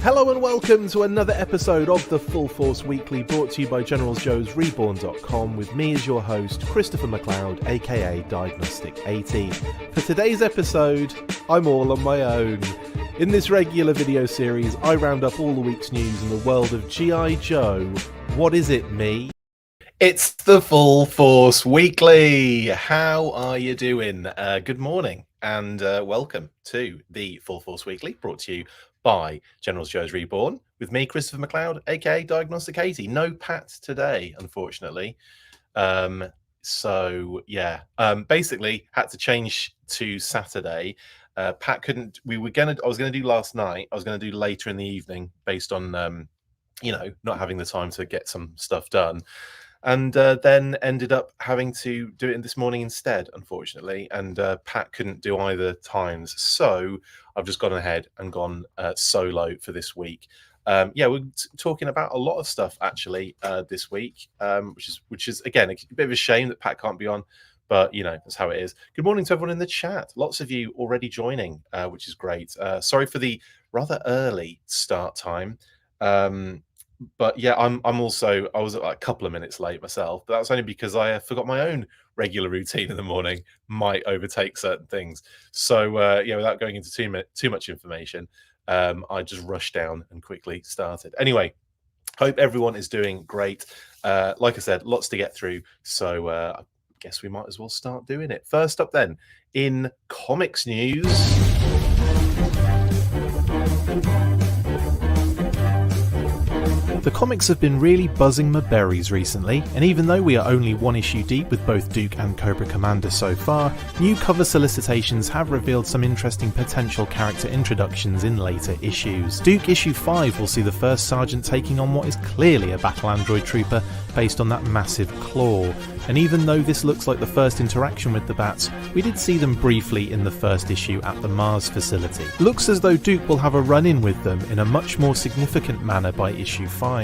Hello and welcome to another episode of the Full Force Weekly, brought to you by GeneralsJoesReborn.com, with me as your host, Christopher McLeod AKA Diagnostik80. For today's episode, I'm all on my own. In this regular video series, I round up all the week's news in the world of G.I. Joe. What is it, me? It's the Full Force Weekly. How are you doing? Good morning and welcome to the Full Force Weekly, brought to you by General's Joe's Reborn, with me, Christopher McLeod, aka Diagnostik80. No Pat today, unfortunately. Basically had to change to Saturday. Pat couldn't. I was gonna do last night. I was gonna do later in the evening, based on not having the time to get some stuff done. And then ended up having to do it this morning instead, unfortunately. And Pat couldn't do either times. So I've just gone ahead and gone solo for this week. We're talking about a lot of stuff, actually, this week, which is, again, a bit of a shame that Pat can't be on. But, that's how it is. Good morning to everyone in the chat. Lots of you already joining, which is great. Sorry for the rather early start time. But yeah, I was like a couple of minutes late myself, but that's only because I forgot my own regular routine in the morning might overtake certain things. So without going into too much information, I just rushed down and quickly started. Anyway, hope everyone is doing great. Like I said, lots to get through, so I guess we might as well start doing it. First up then, in comics news. The comics have been really buzzing my berries recently, and even though we are only one issue deep with both Duke and Cobra Commander so far, new cover solicitations have revealed some interesting potential character introductions in later issues. Duke issue 5 will see the first sergeant taking on what is clearly a battle android trooper based on that massive claw, and even though this looks like the first interaction with the bats, we did see them briefly in the first issue at the Mars facility. Looks as though Duke will have a run-in with them in a much more significant manner by issue 5.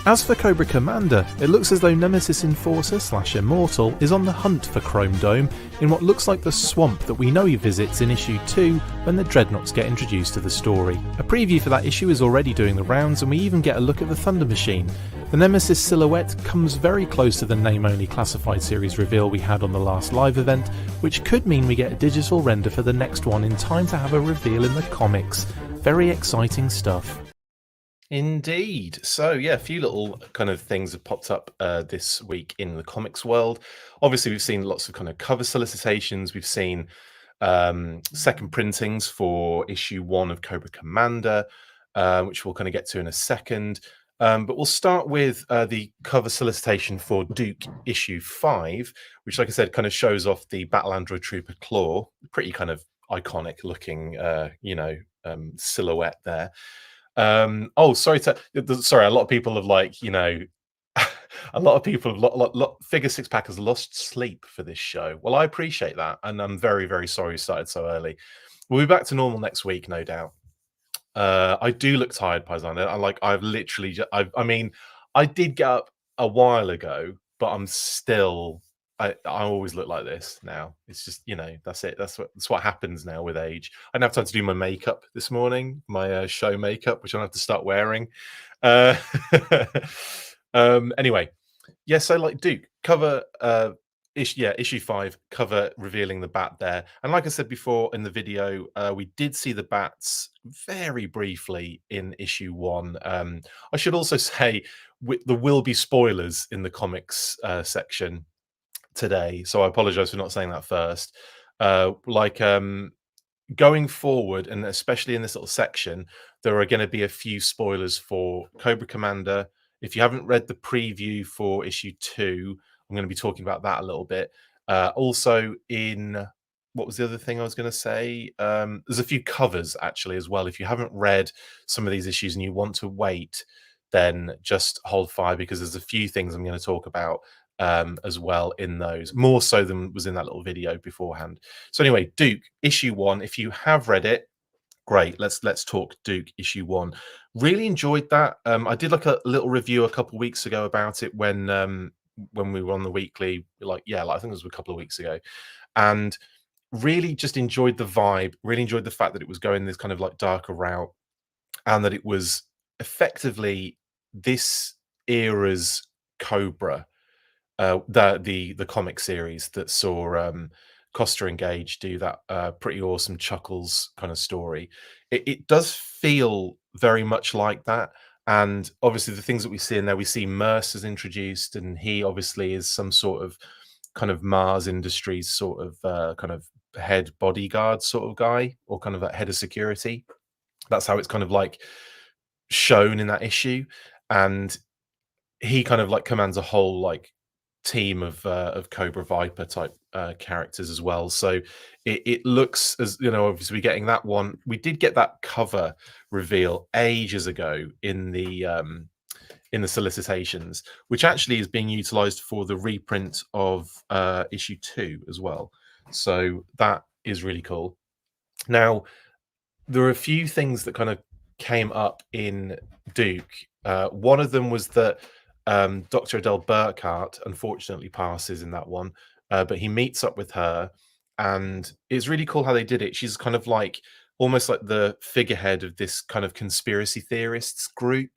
As for Cobra Commander, it looks as though Nemesis Enforcer / Immortal is on the hunt for Chrome Dome in what looks like the swamp that we know he visits in issue 2 when the Dreadnoughts get introduced to the story. A preview for that issue is already doing the rounds, and we even get a look at the Thunder Machine. The Nemesis silhouette comes very close to the name-only classified series reveal we had on the last live event, which could mean we get a digital render for the next one in time to have a reveal in the comics. Very exciting stuff. Indeed. So yeah, a few little kind of things have popped up this week in the comics world. Obviously, we've seen lots of kind of cover solicitations. We've seen second printings for issue 1 of Cobra Commander, which we'll kind of get to in a second. But we'll start with the cover solicitation for Duke issue 5, which, like I said, kind of shows off the Battle Android Trooper claw. Pretty kind of iconic looking, silhouette there. Sorry, a lot of people have a lot of people have Figure Six Packers lost sleep for this show. Well, I appreciate that, and I'm very, very sorry we started so early. We'll be back to normal next week, no doubt. I do look tired, Paisan. I did get up a while ago, but I'm still. I always look like this now. It's just, that's it. That's what happens now with age. I didn't have time to do my makeup this morning, my show makeup, which I have to start wearing. Anyway, so like Duke cover issue 5 cover revealing the bat there, and like I said before in the video, we did see the bats very briefly in issue 1. I should also say there will be spoilers in the comics section today, so I apologize for not saying that first. Going forward, and especially in this little section, there are going to be a few spoilers for Cobra Commander. If you haven't read the preview for issue 2, I'm going to be talking about that a little bit. Also, what was the other thing I was going to say? There's a few covers actually as well. If you haven't read some of these issues and you want to wait, then just hold fire, because there's a few things I'm going to talk about as well in those, more so than was in that little video beforehand. So anyway, Duke issue 1, if you have read it, great. Let's talk Duke issue 1. Really enjoyed that. I did like a little review a couple of weeks ago about it when we were on the weekly, I think it was a couple of weeks ago, and really just enjoyed the vibe, really enjoyed the fact that it was going this kind of like darker route. and that it was effectively this era's Cobra, the comic series that saw Costa and Gage do that pretty awesome Chuckles kind of story. It does feel very much like that. And obviously, the things that we see in there, we see Mercer's introduced, and he obviously is some sort of kind of Mars Industries sort of kind of head bodyguard sort of guy, or kind of a head of security. That's how it's kind of like shown in that issue. And he kind of like commands a whole like team of Cobra Viper type characters as well. So it looks as, you know, obviously getting that one. We did get that cover reveal ages ago in the solicitations, which actually is being utilized for the reprint of issue 2 as well. So that is really cool. Now, there are a few things that kind of came up in Duke. One of them was that Dr. Adele Burkhardt unfortunately passes in that one, but he meets up with her, and it's really cool how they did it. She's kind of like almost like the figurehead of this kind of conspiracy theorists group.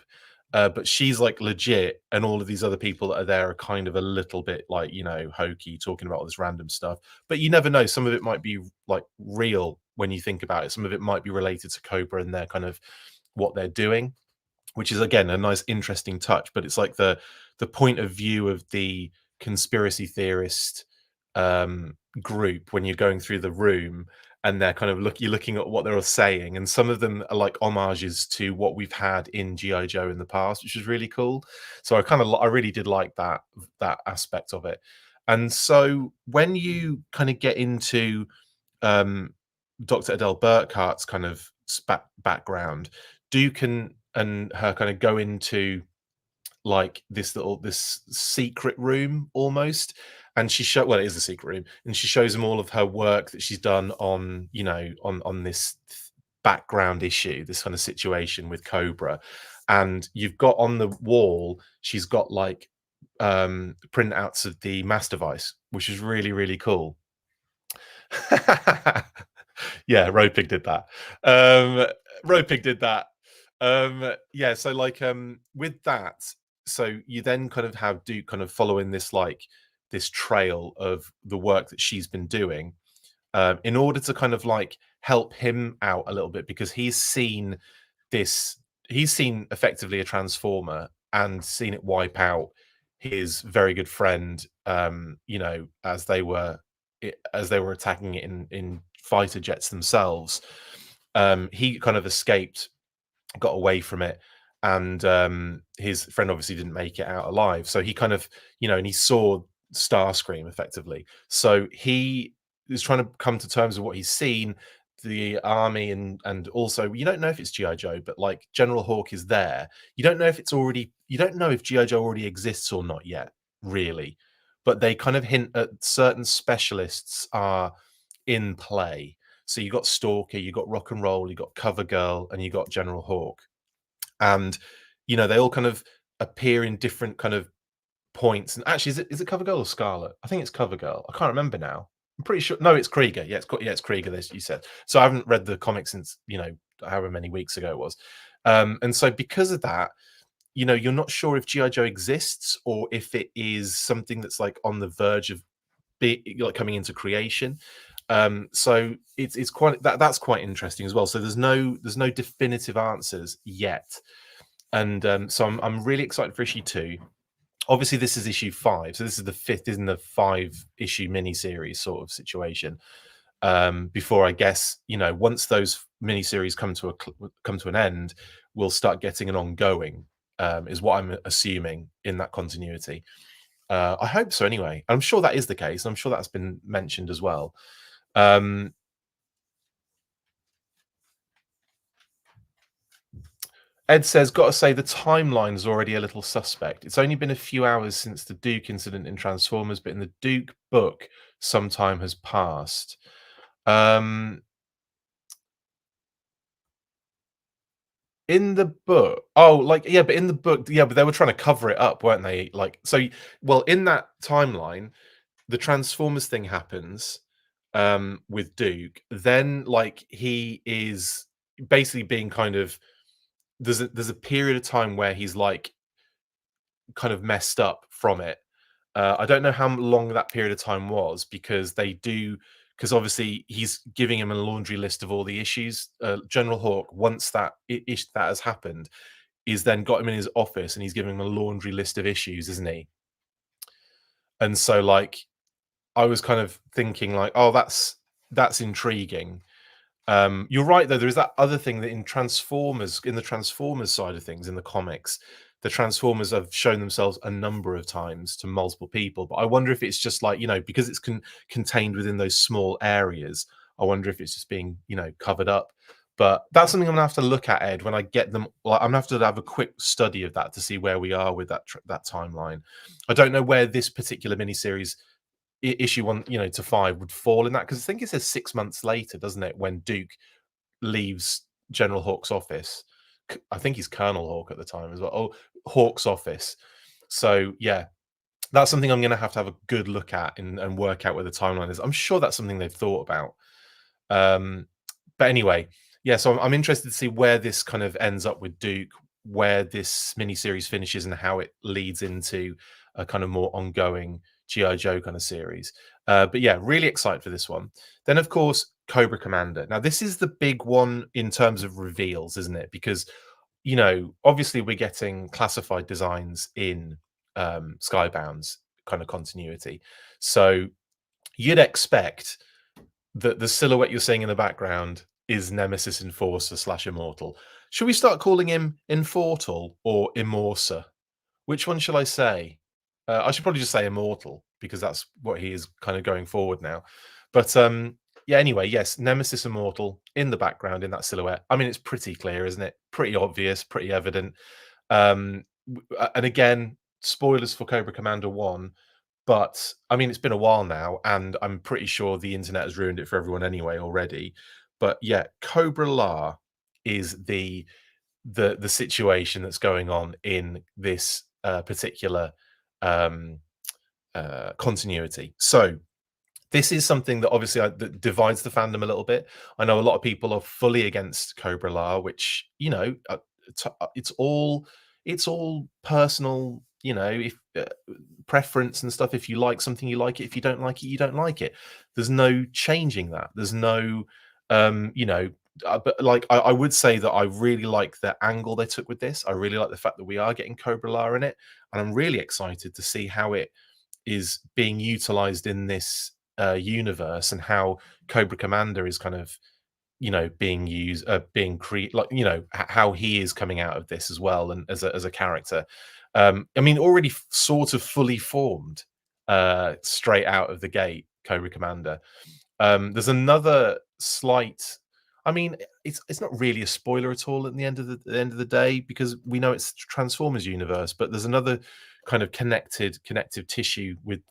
But she's like legit, and all of these other people that are there are kind of a little bit like, you know, hokey, talking about all this random stuff. But you never know. Some of it might be like real when you think about it. Some of it might be related to Cobra and their kind of what they're doing, which is again a nice, interesting touch. But it's like the point of view of the conspiracy theorist group when you're going through the room, and they're kind of you're looking at what they're all saying, and some of them are like homages to what we've had in GI Joe in the past, which is really cool. So I really did like that aspect of it. And so when you kind of get into um Dr. Adele Burkhardt's kind of background, Duke and her kind of go into like this secret room almost, and she show well, it is a secret room, and she shows them all of her work that she's done on, you know, on this background issue, this kind of situation with Cobra. And you've got on the wall, she's got like printouts of the mass device, which is really, really cool. Yeah, Ropig did that. Ropig did that. Yeah, so like with that, so you then kind of have Duke kind of following this like this trail of the work that she's been doing, in order to kind of like help him out a little bit, because this he's seen effectively a transformer and seen it wipe out his very good friend, you know, as they were attacking it in fighter jets themselves. He kind of escaped, got away from it, and his friend obviously didn't make it out alive. So he kind of, you know, and he saw Starscream effectively. So he is trying to come to terms with what he's seen. The army and also you don't know if it's GI Joe, but like General Hawk is there. You don't know if GI Joe already exists or not yet, really. But they kind of hint at certain specialists are in play. So you got Stalker, you got Rock and Roll, you got Cover Girl, and you got General Hawk. And you know, they all kind of appear in different kind of points. And actually, is it Cover Girl or Scarlet? I think it's Cover Girl. I can't remember now. I'm pretty sure. No, it's Krieger. Yeah, it's Krieger. As you said. So I haven't read the comic since, you know, however many weeks ago it was. And so because of that, you know, you're not sure if GI Joe exists or if it is something that's like on the verge of like coming into creation. So it's quite that's quite interesting as well. So there's no definitive answers yet. And so I'm really excited for issue 2. Obviously, this is issue 5, so this is the 5th in the 5-issue miniseries sort of situation. Before, I guess, you know, once those miniseries come to an end, we'll start getting an ongoing. Is what I'm assuming in that continuity. I hope so. Anyway, I'm sure that is the case. I'm sure that's been mentioned as well. Ed says, "Got to say, the timeline is already a little suspect. It's only been a few hours since the Duke incident in Transformers, but in the Duke book, some time has passed." In the book, oh, like yeah, but in the book, yeah, but they were trying to cover it up, weren't they? Like, so, well, in that timeline, the Transformers thing happens with Duke. Then, like, he is basically being kind of there's a period of time where he's like kind of messed up from it. I don't know how long that period of time was because because obviously he's giving him a laundry list of all the issues. General Hawk, once that has happened, is then got him in his office and he's giving him a laundry list of issues, isn't he? And so like I was kind of thinking like, oh, that's intriguing. You're right though. There is that other thing that in the Transformers side of things in the comics, the Transformers have shown themselves a number of times to multiple people. But I wonder if it's just like because it's contained within those small areas. I wonder if it's just being covered up. But that's something I'm gonna have to look at, Ed, when I get them. Like, I'm gonna have to have a quick study of that to see where we are with that timeline. I don't know where this particular miniseries issue 1 to 5 would fall in that, because I think it says 6 months later, doesn't it, when Duke leaves General Hawk's office. I think he's Colonel Hawk at the time as well. Oh, Hawk's office. So yeah, that's something I'm going to have a good look at and work out where the timeline is. I'm sure that's something they've thought about. But anyway, yeah, so I'm interested to see where this kind of ends up with Duke, where this miniseries finishes, and how it leads into a kind of more ongoing G.I. Joe kind of series. But yeah, really excited for this one. Then, of course, Cobra Commander. Now, this is the big one in terms of reveals, isn't it? Because, obviously we're getting classified designs in Skybound's kind of continuity. So you'd expect that the silhouette you're seeing in the background is Nemesis Enforcer / Immortal. Should we start calling him Infortal or Immorsa? Which one shall I say? I should probably just say Immortal because that's what he is kind of going forward now. But yeah, anyway, yes, Nemesis Immortal in the background in that silhouette. I mean, it's pretty clear, isn't it? Pretty obvious, pretty evident. And again, spoilers for Cobra Commander 1, but I mean, it's been a while now, and I'm pretty sure the internet has ruined it for everyone anyway already. But yeah, Cobra La is the situation that's going on in this particular um, continuity. So this is something that obviously that divides the fandom a little bit. I know a lot of people are fully against Cobra La, which it's all personal. If preference and stuff. If you like something, you like it. If you don't like it, you don't like it. There's no changing that. There's no, but like I would say that I really like the angle they took with this. I really like the fact that we are getting Cobra La in it, and I'm really excited to see how it is being utilized in this universe, and how Cobra Commander is kind of being used, being like how he is coming out of this as well, and as a character. I mean, already sort of fully formed straight out of the gate, Cobra Commander. There's another slight. I mean, it's not really a spoiler at all at the end of the day, because we know it's Transformers universe, but there's another kind of connective tissue with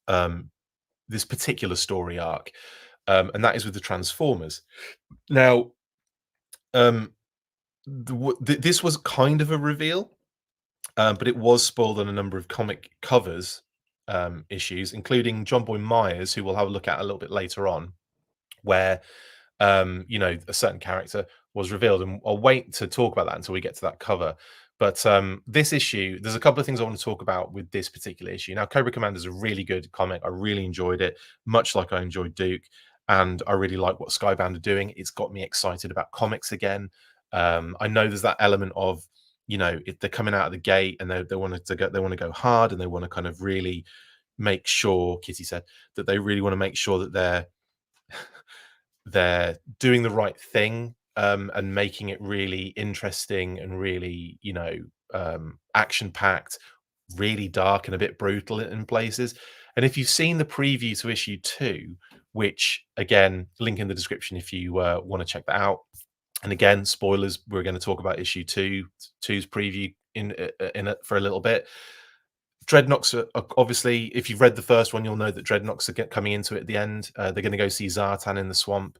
um, this particular story arc, and that is with the Transformers. Now, um, this was kind of a reveal, but it was spoiled on a number of comic covers issues, including John Boy Myers, who we'll have a look at a little bit later on, where a certain character was revealed. And I'll wait to talk about that until we get to that cover. But this issue, there's a couple of things I want to talk about with this particular issue. Now, Cobra Commander is a really good comic. I really enjoyed it, much like I enjoyed Duke. And I really like what Skybound are doing. It's got me excited about comics again. I know there's that element of, if they're coming out of the gate and they want to go hard, and they want to kind of really make sure, Kitty said, that they really want to make sure that they're doing the right thing, and making it really interesting and really, action packed, really dark and a bit brutal in places. And if you've seen the preview to issue 2, which again, link in the description if you want to check that out. And again, spoilers, we're going to talk about issue 2's preview for a little bit. Dreadnoks are obviously, if you've read the first one, you'll know that Dreadnoks are coming into it at the end. They're going to go see Zartan in the swamp.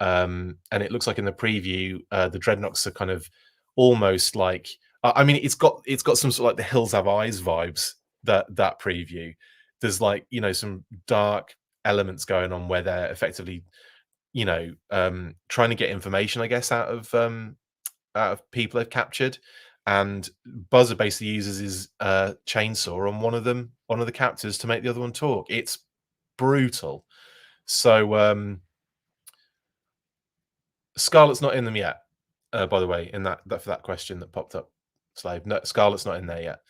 And it looks like in the preview, the Dreadnoks are kind of almost like, I mean, it's got some sort of like the Hills Have Eyes vibes, that preview. There's like, some dark elements going on where they're effectively, trying to get information, I guess, out of out of people they've captured, and Buzzer basically uses his chainsaw on one of the captors to make the other one talk. It's brutal. So Scarlet's not in them yet. By the way, in that for that question that popped up, Slave. No, Scarlet's not in there yet.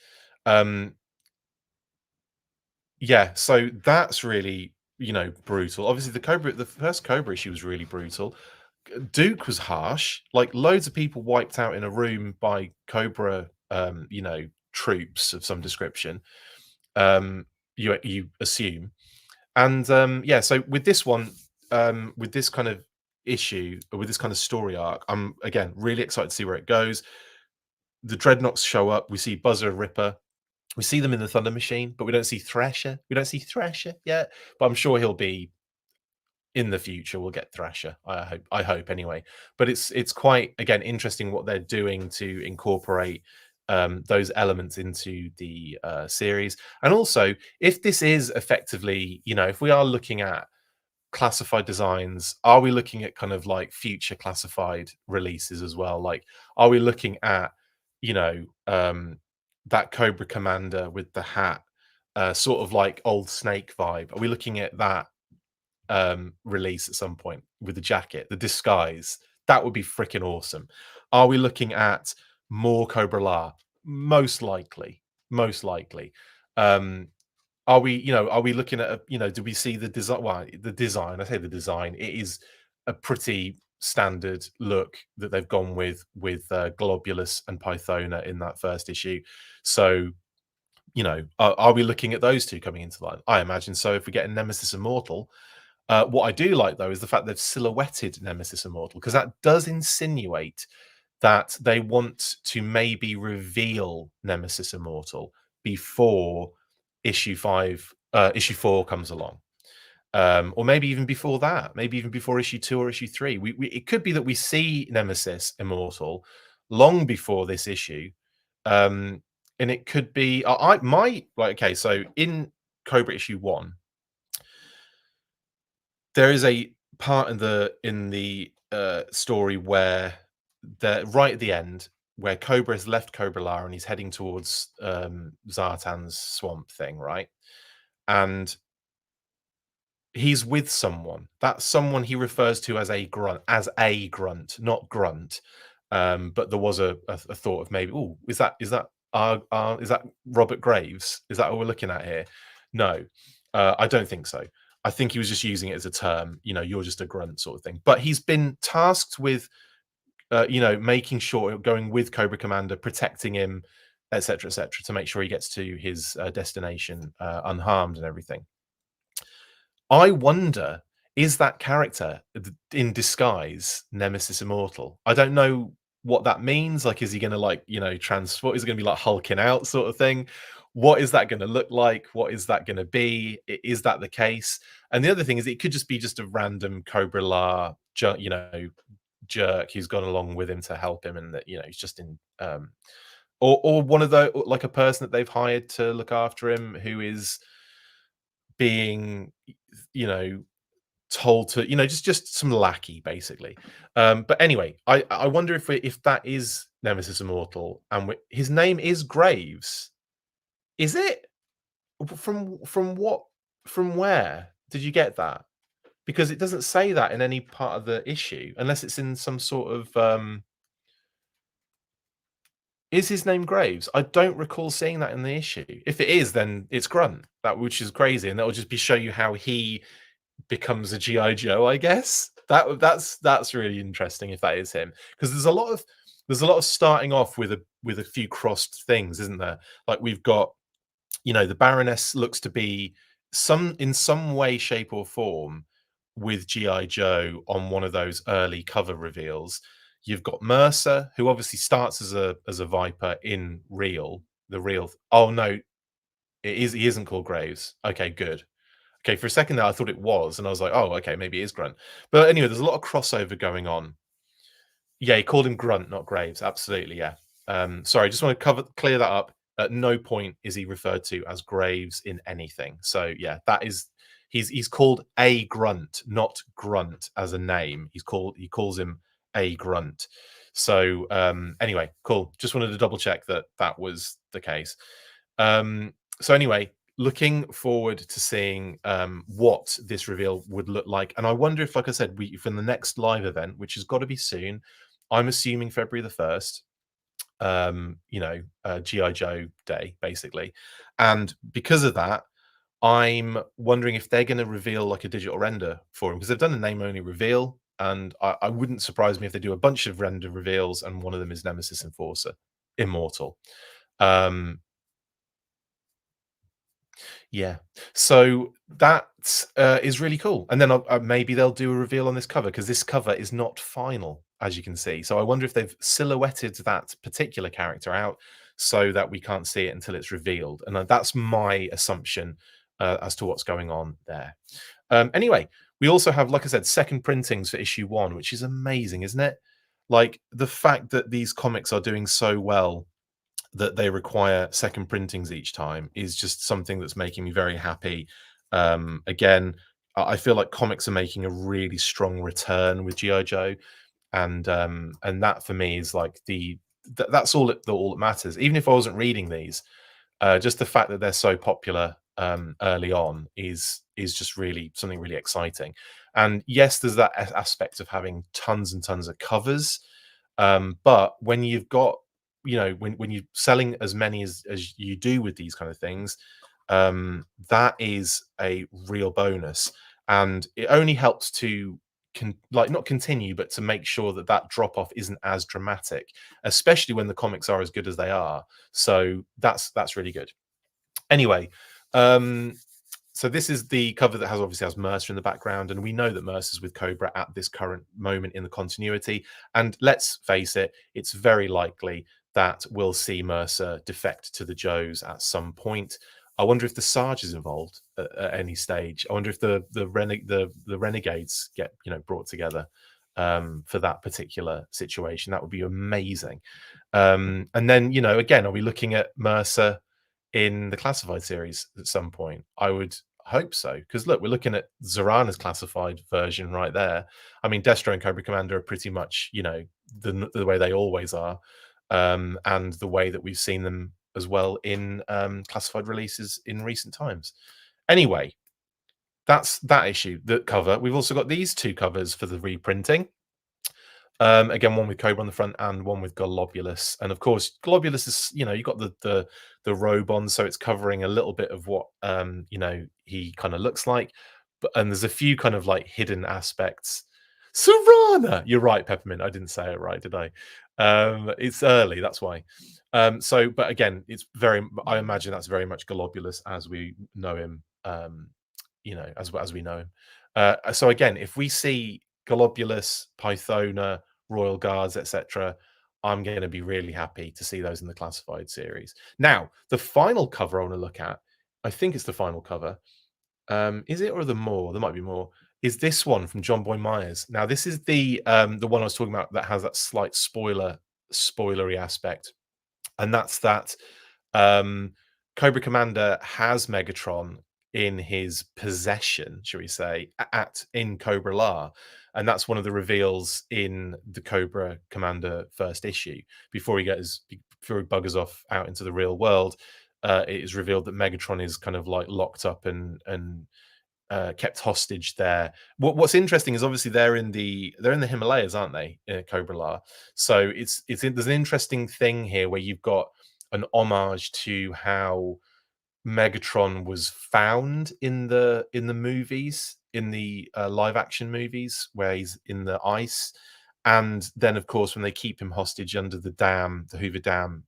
Yeah, so that's really, brutal. Obviously, the first Cobra issue was really brutal. Duke was harsh. Like loads of people wiped out in a room by Cobra, troops of some description. You assume, and yeah. So with this one, with this kind of issue, or with this kind of story arc, I'm again really excited to see where it goes. The Dreadnoks show up. We see Buzzer and Ripper. We see them in the Thunder Machine, but we don't see Thrasher. We don't see Thrasher yet, but I'm sure he'll be in the future. We'll get Thrasher. I hope anyway. But it's quite again interesting what they're doing to incorporate those elements into the series. And also, if this is effectively, if we are looking at classified designs, are we looking at kind of like future classified releases as well? Like, are we looking at, that Cobra Commander with the hat, sort of like old Snake vibe? Are we looking at that release at some point with the jacket, the disguise? That would be freaking awesome. Are we looking at more Cobra La? Most likely, most likely. Are we looking at do we see the design? Well, the design, I say the design, it is a pretty standard look that they've gone with Globulus and Pythona in that first issue. So, are we looking at those two coming into line? I imagine so. If we get a Nemesis Immortal, what I do like though is the fact they've silhouetted Nemesis Immortal, because that does insinuate that they want to maybe reveal Nemesis Immortal before issue 4 comes along, or maybe even before that, maybe even before issue 2 or issue 3. It could be that we see Nemesis Immortal long before this issue, and it could be I might like okay. So in Cobra issue 1, there is a part in the story where right at the end, where Cobra has left Cobra La and he's heading towards Zartan's swamp thing, right? And he's with someone. That someone he refers to as a grunt, not Grunt. But there was a thought of maybe, oh, is that is that Robert Graves? Is that what we're looking at here? No, I don't think so. I think he was just using it as a term. You're just a grunt sort of thing. But he's been tasked with, making sure, going with Cobra Commander, protecting him, etc., etc., to make sure he gets to his destination unharmed and everything. I wonder, is that character in disguise Nemesis Immortal? I don't know what that means. Like, is he going to transport? Is it going to be like hulking out sort of thing? What is that going to look like? What is that going to be? Is that the case? And the other thing is, it could just be just a random Cobra La, jerk who's gone along with him to help him, and that he's just in, or one of the, like a person that they've hired to look after him, who is being told to just some lackey basically. But anyway, I wonder if that is Nemesis Immortal, and his name is Graves. Is it? From what, from where did you get that? Because it doesn't say that in any part of the issue, unless it's in some sort of is his name Graves? I don't recall seeing that in the issue. If it is, then it's Grunt, which is crazy, and that will just show you how he becomes a GI Joe, I guess. That's really interesting if that is him, because there's a lot of starting off with a few crossed things, isn't there? Like, we've got, the Baroness looks to be in some way, shape, or form with GI Joe on one of those early cover reveals. You've got Mercer, who obviously starts as a Viper in the real. Oh no, he isn't called Graves. Okay, good. Okay, for a second there, I thought it was, and I was like, oh, okay, maybe it is Grunt. But anyway, there's a lot of crossover going on. Yeah, he called him Grunt, not Graves. Absolutely, yeah. Sorry, just want to clear that up. At no point is he referred to as Graves in anything. So yeah, that is he's called a Grunt, not Grunt as a name. He calls him a Grunt. So anyway, cool. Just wanted to double check that that was the case. So anyway, looking forward to seeing what this reveal would look like. And I wonder if, like I said, we from the next live event, which has got to be soon, I'm assuming February the 1st, GI Joe Day, basically. And because of that, I'm wondering if they're going to reveal like a digital render for him, because they've done a name only reveal, and I wouldn't surprise me if they do a bunch of render reveals, and one of them is Nemesis Enforcer, Immortal. Um, Yeah. So that is really cool. And then maybe they'll do a reveal on this cover, because this cover is not final, as you can see. So I wonder if they've silhouetted that particular character out so that we can't see it until it's revealed. And that's my assumption as to what's going on there. Anyway, we also have, like I said, second printings for issue 1, which is amazing, isn't it? Like the fact that these comics are doing so well that they require second printings each time is just something that's making me very happy. Again, I feel like comics are making a really strong return with GI Joe, and that for me is like that's all that matters. Even if I wasn't reading these, just the fact that they're so popular early on is just really something really exciting. And yes, there's that aspect of having tons and tons of covers, but when you've got, when you're selling as many as you do with these kind of things, that is a real bonus, and it only helps to not continue, but to make sure that that drop off isn't as dramatic, especially when the comics are as good as they are. So that's really good. Anyway, um, so this is the cover that obviously has Mercer in the background, and we know that Mercer's with Cobra at this current moment in the continuity. And let's face it, it's very likely that we'll see Mercer defect to the Joes at some point. I wonder if the Sarge is involved at any stage. I wonder if the Renegades get brought together for that particular situation. That would be amazing. And then again, are we looking at Mercer in the classified series at some point? I would hope so, because look, we're looking at Zorana's classified version right there. I mean, Destro and Cobra Commander are pretty much the way they always are, and the way that we've seen them as well in classified releases in recent times. Anyway, that's that issue, the cover. We've also got these two covers for the reprinting. Again, one with Cobra on the front and one with Globulus. And of course, Globulus is, you've got the robe on, so it's covering a little bit of what he kind of looks like. And there's a few kind of like hidden aspects. Serana! You're right, Peppermint. I didn't say it right, did I? It's early, that's why. But again, I imagine that's very much Globulus as we know him, as we know him. So again, if we see Globulus, Pythona, Royal Guards, etc., I'm going to be really happy to see those in the classified series. Now, the final cover I want to look at, I think it's the final cover. Is it, or the more? There might be more. Is this one from John Boy Myers? Now, this is the one I was talking about that has that slight spoilery aspect, and that's that Cobra Commander has Megatron in his possession, shall we say, in Cobra La. And that's one of the reveals in the Cobra Commander first issue. Before he buggers off out into the real world, it is revealed that Megatron is kind of like locked up and kept hostage there. What's interesting is obviously they're in the Himalayas, aren't they, in Cobra La? So there's an interesting thing here where you've got an homage to how Megatron was found in the movies, in the live action movies, where he's in the ice, and then of course when they keep him hostage under the Hoover Dam,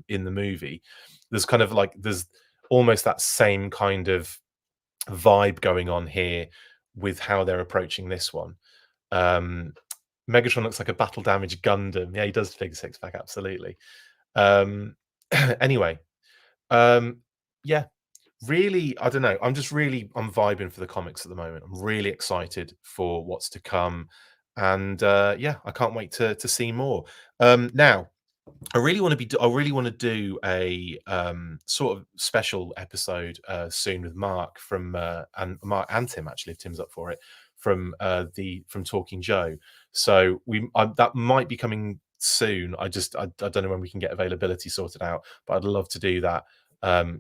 in the movie, there's almost that same kind of vibe going on here with how they're approaching this one. Megatron looks like a battle damaged Gundam. Yeah, he does, figure six pack, absolutely. Anyway, yeah, really, I don't know. I'm vibing for the comics at the moment. I'm really excited for what's to come, and yeah, I can't wait to see more. Now, I really want to do a sort of special episode soon with Mark and Mark and Tim, actually, if Tim's up for it, from Talking Joe. So that might be coming soon. I don't know when we can get availability sorted out, but I'd love to do that.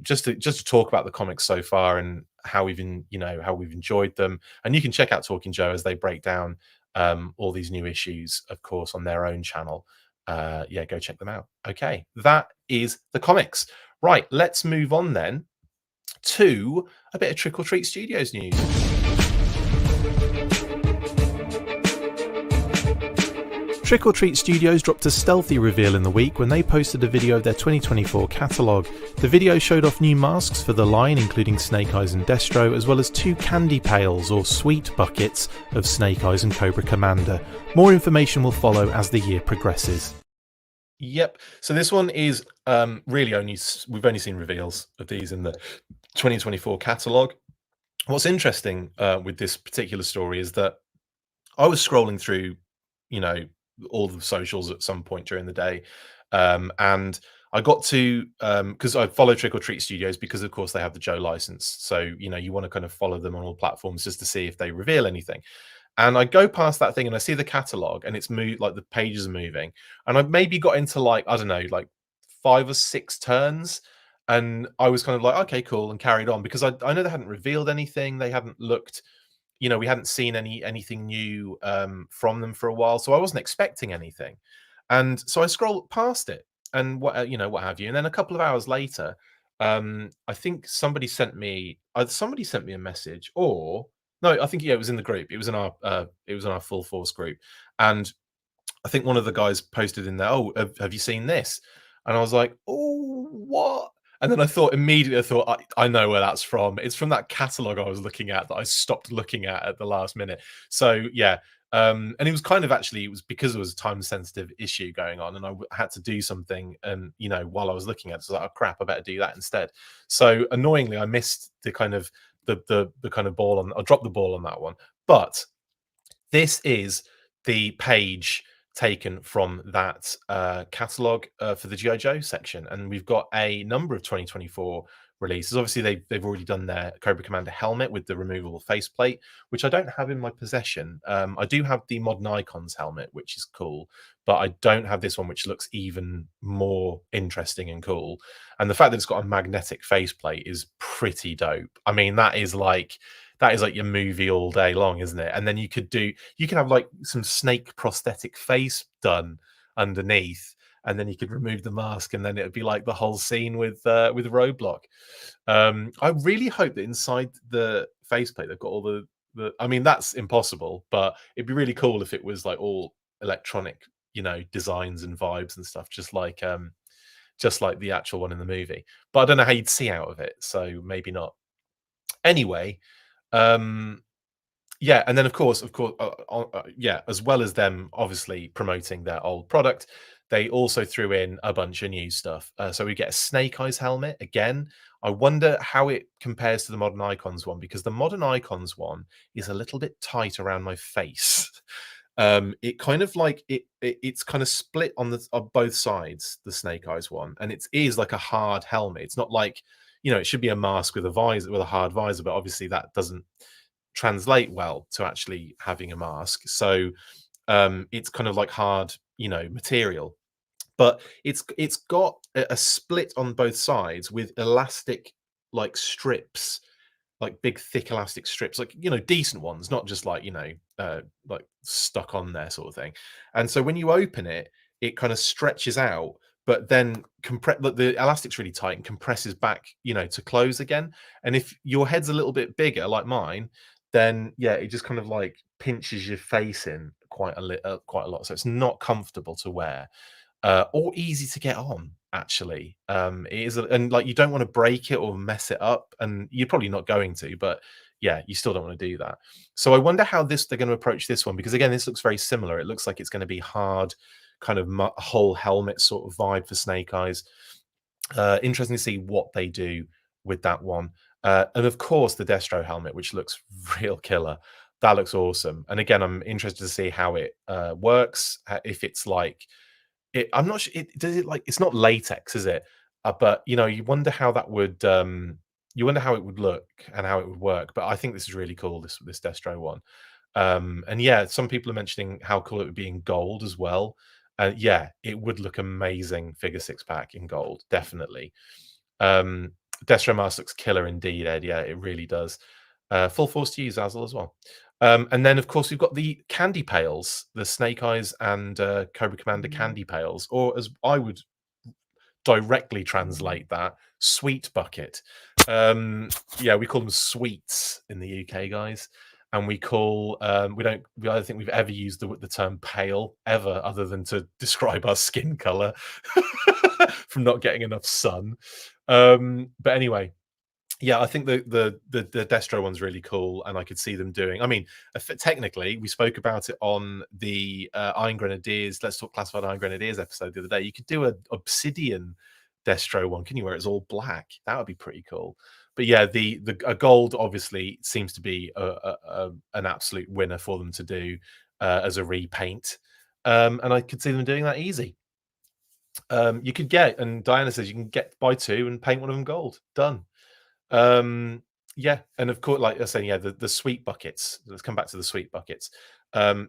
Just to talk about the comics so far and how how we've enjoyed them. And you can check out Talking Joe as they break down all these new issues, of course, on their own channel. Yeah, go check them out. Okay, that is the comics. Right, let's move on then to a bit of Trick or Treat Studios news. Trick or Treat Studios dropped a stealthy reveal in the week when they posted a video of their 2024 catalogue. The video showed off new masks for the line, including Snake Eyes and Destro, as well as 2 candy pails or sweet buckets of Snake Eyes and Cobra Commander. More information will follow as the year progresses. Yep. So this one is really we've only seen reveals of these in the 2024 catalogue. What's interesting with this particular story is that I was scrolling through, all the socials at some point during the day, and I got to because I follow Trick or Treat Studios because, of course, they have the Joe license. So you want to kind of follow them on all platforms just to see if they reveal anything. And I go past that thing and I see the catalog and it's moved, like the pages are moving, and I've maybe got into like, I don't know, like 5 or 6 turns, and I was kind of like, okay, cool, and carried on because I know they hadn't revealed anything, they hadn't looked, we hadn't seen anything new from them for a while, so I wasn't expecting anything, and so I scrolled past it and what what have you, and then a couple of hours later, I think somebody sent me a message, or no, I think, yeah, it was in the group. It was in our Full Force group, and I think one of the guys posted in there, "Oh, have you seen this?" And I was like, "Oh, what?" And then I thought, I know where that's from. It's from that catalog I was looking at that I stopped looking at the last minute. So yeah, and it was kind of actually, it was because there was a time sensitive issue going on, and I had to do something, and while I was looking at it, so I was like, oh crap, I better do that instead. So annoyingly, I missed the kind of the kind of ball on. I dropped the ball on that one, but this is the page taken from that catalog for the G.I. Joe section, and we've got a number of 2024 releases. Obviously, they've already done their Cobra Commander helmet with the removable faceplate, which I don't have in my possession. I do have the Modern Icons helmet, which is cool, but I don't have this one, which looks even more interesting and cool. And the fact that it's got a magnetic faceplate is pretty dope. I mean, that is like your movie all day long, isn't it? And then you could have like some snake prosthetic face done underneath, and then you could remove the mask, and then it would be like the whole scene with Roadblock. I really hope that inside the faceplate they've got all the. I mean, that's impossible, but it'd be really cool if it was like all electronic, designs and vibes and stuff, just like the actual one in the movie. But I don't know how you'd see out of it, so maybe not. Anyway, yeah, and then of course, yeah, as well as them obviously promoting their old product, they also threw in a bunch of new stuff. So we get a Snake Eyes helmet again. I wonder how it compares to the Modern Icons one, because the Modern Icons one is a little bit tight around my face. It kind of like it's kind of split on both sides, the Snake Eyes one, and it is like a hard helmet. It's not like, it should be a mask with a visor, with a hard visor, but obviously that doesn't translate well to actually having a mask. So it's kind of like hard, material, but it's got a split on both sides with elastic like strips, like big thick elastic strips, like decent ones, not just like like stuck on there sort of thing. And so when you open it, it kind of stretches out, but then the elastic's really tight and compresses back, to close again. And if your head's a little bit bigger like mine, then yeah, it just kind of like pinches your face in quite a lot. So it's not comfortable to wear, or easy to get on. Actually, it is, and like you don't want to break it or mess it up, and you're probably not going to, but yeah, you still don't want to do that. So I wonder how they're going to approach this one, because again, this looks very similar. It looks like it's going to be hard, kind of whole helmet sort of vibe for Snake Eyes. Interesting to see what they do with that one. And of course, the Destro helmet, which looks real killer. That looks awesome. And again, I'm interested to see how it works. If it's like, I'm not sure. Does it like? It's not latex, is it? But you wonder how that would. You wonder how it would look and how it would work. But I think this is really cool. This Destro one. And yeah, some people are mentioning how cool it would be in gold as well. Yeah, it would look amazing figure 6-pack in gold, definitely. Um, Destro Mask looks killer indeed, Ed. Yeah, it really does. Full force to use Azel as well. And then, of course, we've got the candy pails, the Snake Eyes and Cobra Commander candy pails, or as I would directly translate that, sweet bucket. Yeah, we call them sweets in the UK, guys. And we call we don't I don't think we've ever used the term pale ever, other than to describe our skin color from not getting enough sun. But anyway, yeah, I think the Destro one's really cool, and I could see them doing. I mean, technically, we spoke about it on the Iron Grenadiers. Let's talk classified Iron Grenadiers episode the other day. You could do a Obsidian Destro one, can you? Where it's all black. That would be pretty cool. But yeah, the a gold obviously seems to be an absolute winner for them to do as a repaint, and I could see them doing that easy. You could get, and Diana says you can buy two and paint one of them gold. Done. Yeah, and of course, like I was saying, yeah, the sweet buckets. Let's come back to the sweet buckets.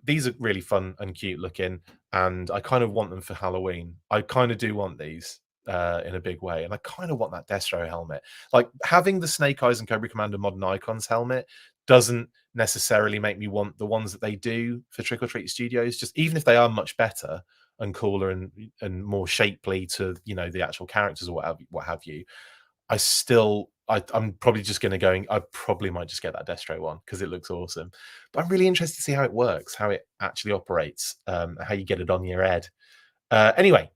These are really fun and cute looking, and I kind of want them for Halloween. I kind of do want these in a big way, and I kind of want that Destro helmet. Like having the Snake Eyes and Cobra Commander Modern Icons helmet doesn't necessarily make me want the ones that they do for Trick or Treat Studios. Just even if they are much better and cooler and more shapely to the actual characters or what have you. I'm probably just going to I probably might just get that Destro one because it looks awesome. But I'm really interested to see how it works, how it actually operates, how you get it on your head. Anyway,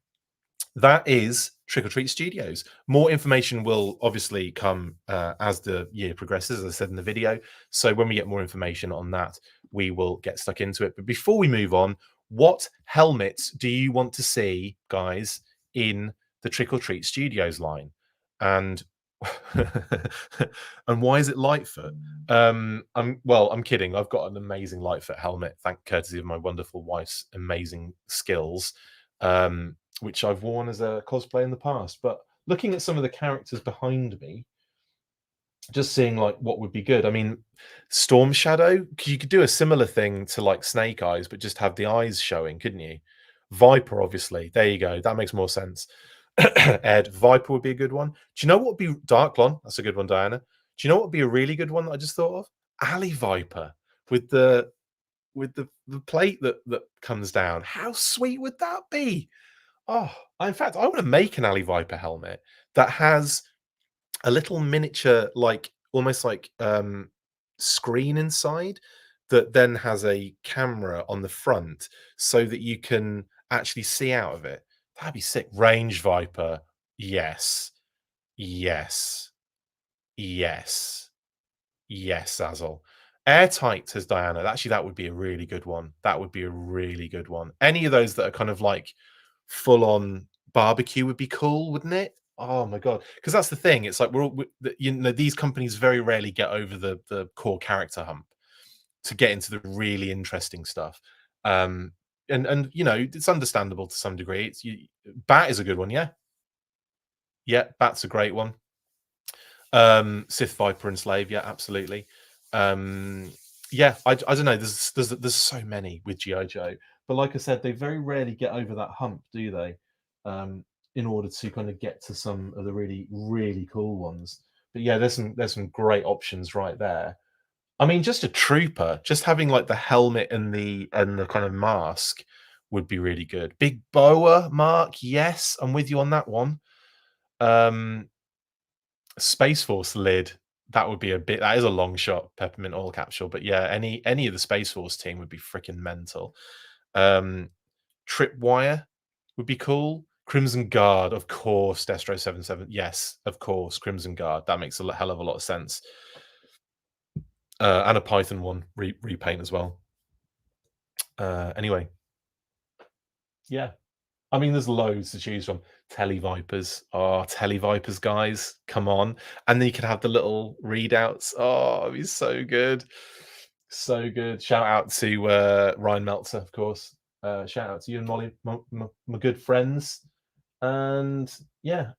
that is Trick or Treat Studios. More information will obviously come as the year progresses, as I said in the video. So when we get more information on that, we will get stuck into it. But before we move on, what helmets do you want to see, guys, in the Trick or Treat Studios line? And and why is it Lightfoot? I'm kidding. I've got an amazing Lightfoot helmet, courtesy of my wonderful wife's amazing skills, which I've worn as a cosplay in the past. But looking at some of the characters behind me, just seeing like what would be good. I mean, Storm Shadow, you could do a similar thing to like Snake Eyes, but just have the eyes showing, couldn't you? Viper, obviously. There you go. That makes more sense. Ed, Viper would be a good one. Do you know what would be Darklon? That's a good one, Diana. Do you know what would be a really good one that I just thought of? Alley Viper with the plate that comes down. How sweet would that be? Oh, in fact, I want to make an Alley Viper helmet that has a little miniature, like almost like screen inside that then has a camera on the front so that you can actually see out of it. That'd be sick. Range Viper. Yes. Yes. Yes. Yes, Azel. Airtight, says Diana. Actually, that would be a really good one. That would be a really good one. Any of those that are kind of like full on barbecue would be cool, wouldn't it? Oh my god! Because that's the thing. It's like these companies very rarely get over the core character hump to get into the really interesting stuff. And it's understandable to some degree. Bat is a good one, yeah. Yeah, Bat's a great one. Sith Viper and Slave, yeah, absolutely. Yeah, I don't know. There's so many with GI Joe, but like I said, they very rarely get over that hump, do they? In order to kind of get to some of the really really cool ones. But yeah, there's some great options right there. I mean, just a trooper, just having like the helmet and the kind of mask would be really good. Big boa, Mark. Yes, I'm with you on that one. Space Force lid. That would be that is a long shot, peppermint oil capsule. But yeah, any of the Space Force team would be freaking mental. Tripwire would be cool. Crimson Guard, of course. Destro 77. Yes, of course. Crimson Guard. That makes a hell of a lot of sense. And a Python one repaint as well. Anyway, yeah. I mean, there's loads to choose from. Televipers. Oh, Televipers, guys. Come on. And then you can have the little readouts. Oh, it'd be so good. So good. Shout out to Ryan Meltzer, of course. Shout out to you and Molly, my good friends. And yeah.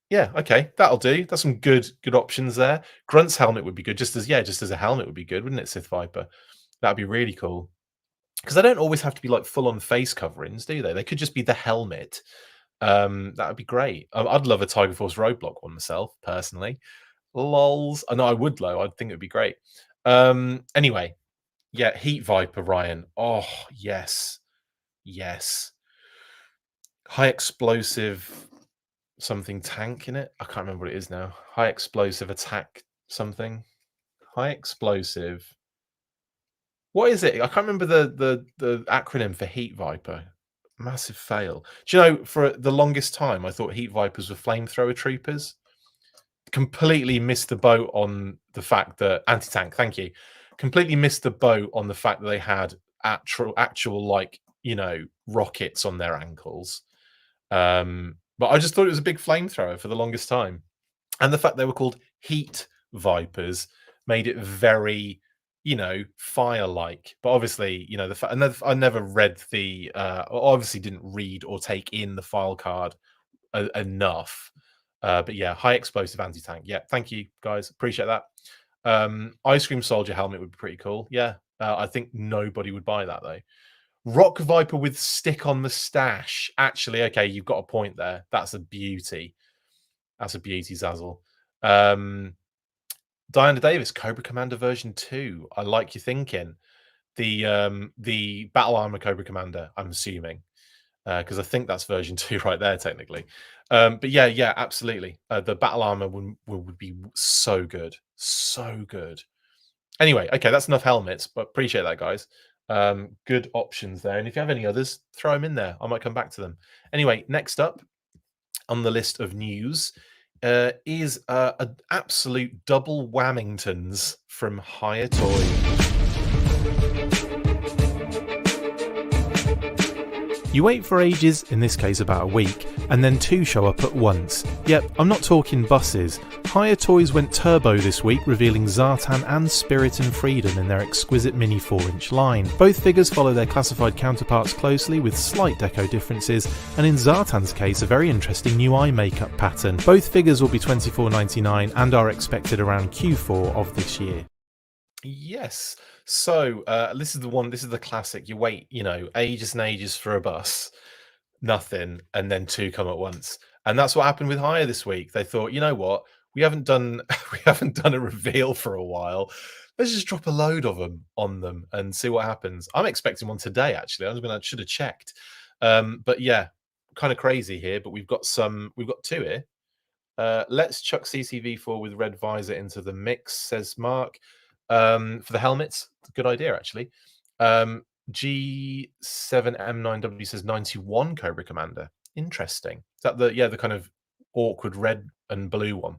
Yeah, okay. That'll do. That's some good options there. Grunt's helmet would be good. Just as a helmet would be good, wouldn't it, Sith Viper? That'd be really cool. because they don't always have to be like full on face coverings, do they? They could just be the helmet. That would be great. I'd love a Tiger Force Roadblock one myself, personally. Lols. I know I would, though. I'd think it would be great. Anyway, yeah, Heat Viper, Ryan. Oh, yes. Yes. High explosive something tank in it. I can't remember what it is now. High explosive attack something. High explosive. What is it? I can't remember the acronym for Heat Viper. Massive fail. Do you know, for the longest time, I thought Heat Vipers were flamethrower troopers. Completely missed the boat on the fact that anti-tank. Thank you. Completely missed the boat on the fact that they had actual like, you know, rockets on their ankles. But I just thought it was a big flamethrower for the longest time, and the fact they were called Heat Vipers made it very, you know, fire-like. But obviously, you know, the fact, and I never read the, obviously didn't read or take in the file card enough. But yeah, high explosive anti-tank. Yeah, thank you guys, appreciate that. Ice cream soldier helmet would be pretty cool. Yeah, I think nobody would buy that though. Rock Viper with stick on mustache. Actually, okay, you've got a point there. That's a beauty. That's a beauty, Zazzle. Diana Davis, Cobra Commander version 2. I like your thinking. The battle armor Cobra Commander, I'm assuming. Because I think that's version 2 right there, technically. But yeah, absolutely. The battle armor would be so good. So good. Anyway, okay, that's enough helmets, but appreciate that, guys. Good options there. And if you have any others, throw them in there. I might come back to them. Anyway, next up on the list of news is an absolute double whammingtons from Hiya Toys. You wait for ages, in this case about a week, and then 2 show up at once. Yep, I'm not talking buses. Hiya Toys went turbo this week, revealing Zartan and Spirit and Freedom in their exquisite mini 4-inch line. Both figures follow their classified counterparts closely with slight deco differences, and in Zartan's case a very interesting new eye makeup pattern. Both figures will be $24.99 and are expected around Q4 of this year. Yes. So this is the one. This is the classic. You wait, you know, ages and ages for a bus, nothing, and then 2 come at once. And that's what happened with Hiya this week. They thought, you know what, we haven't done a reveal for a while. Let's just drop a load of them on them and see what happens. I'm expecting one today. Actually, I should have checked. But yeah, kind of crazy here. But we've got 2 here. Let's chuck CCV4 with red visor into the mix, says Mark. For the helmets, good idea actually. G7M9W says 91 Cobra Commander. Interesting. Is that the kind of awkward red and blue one?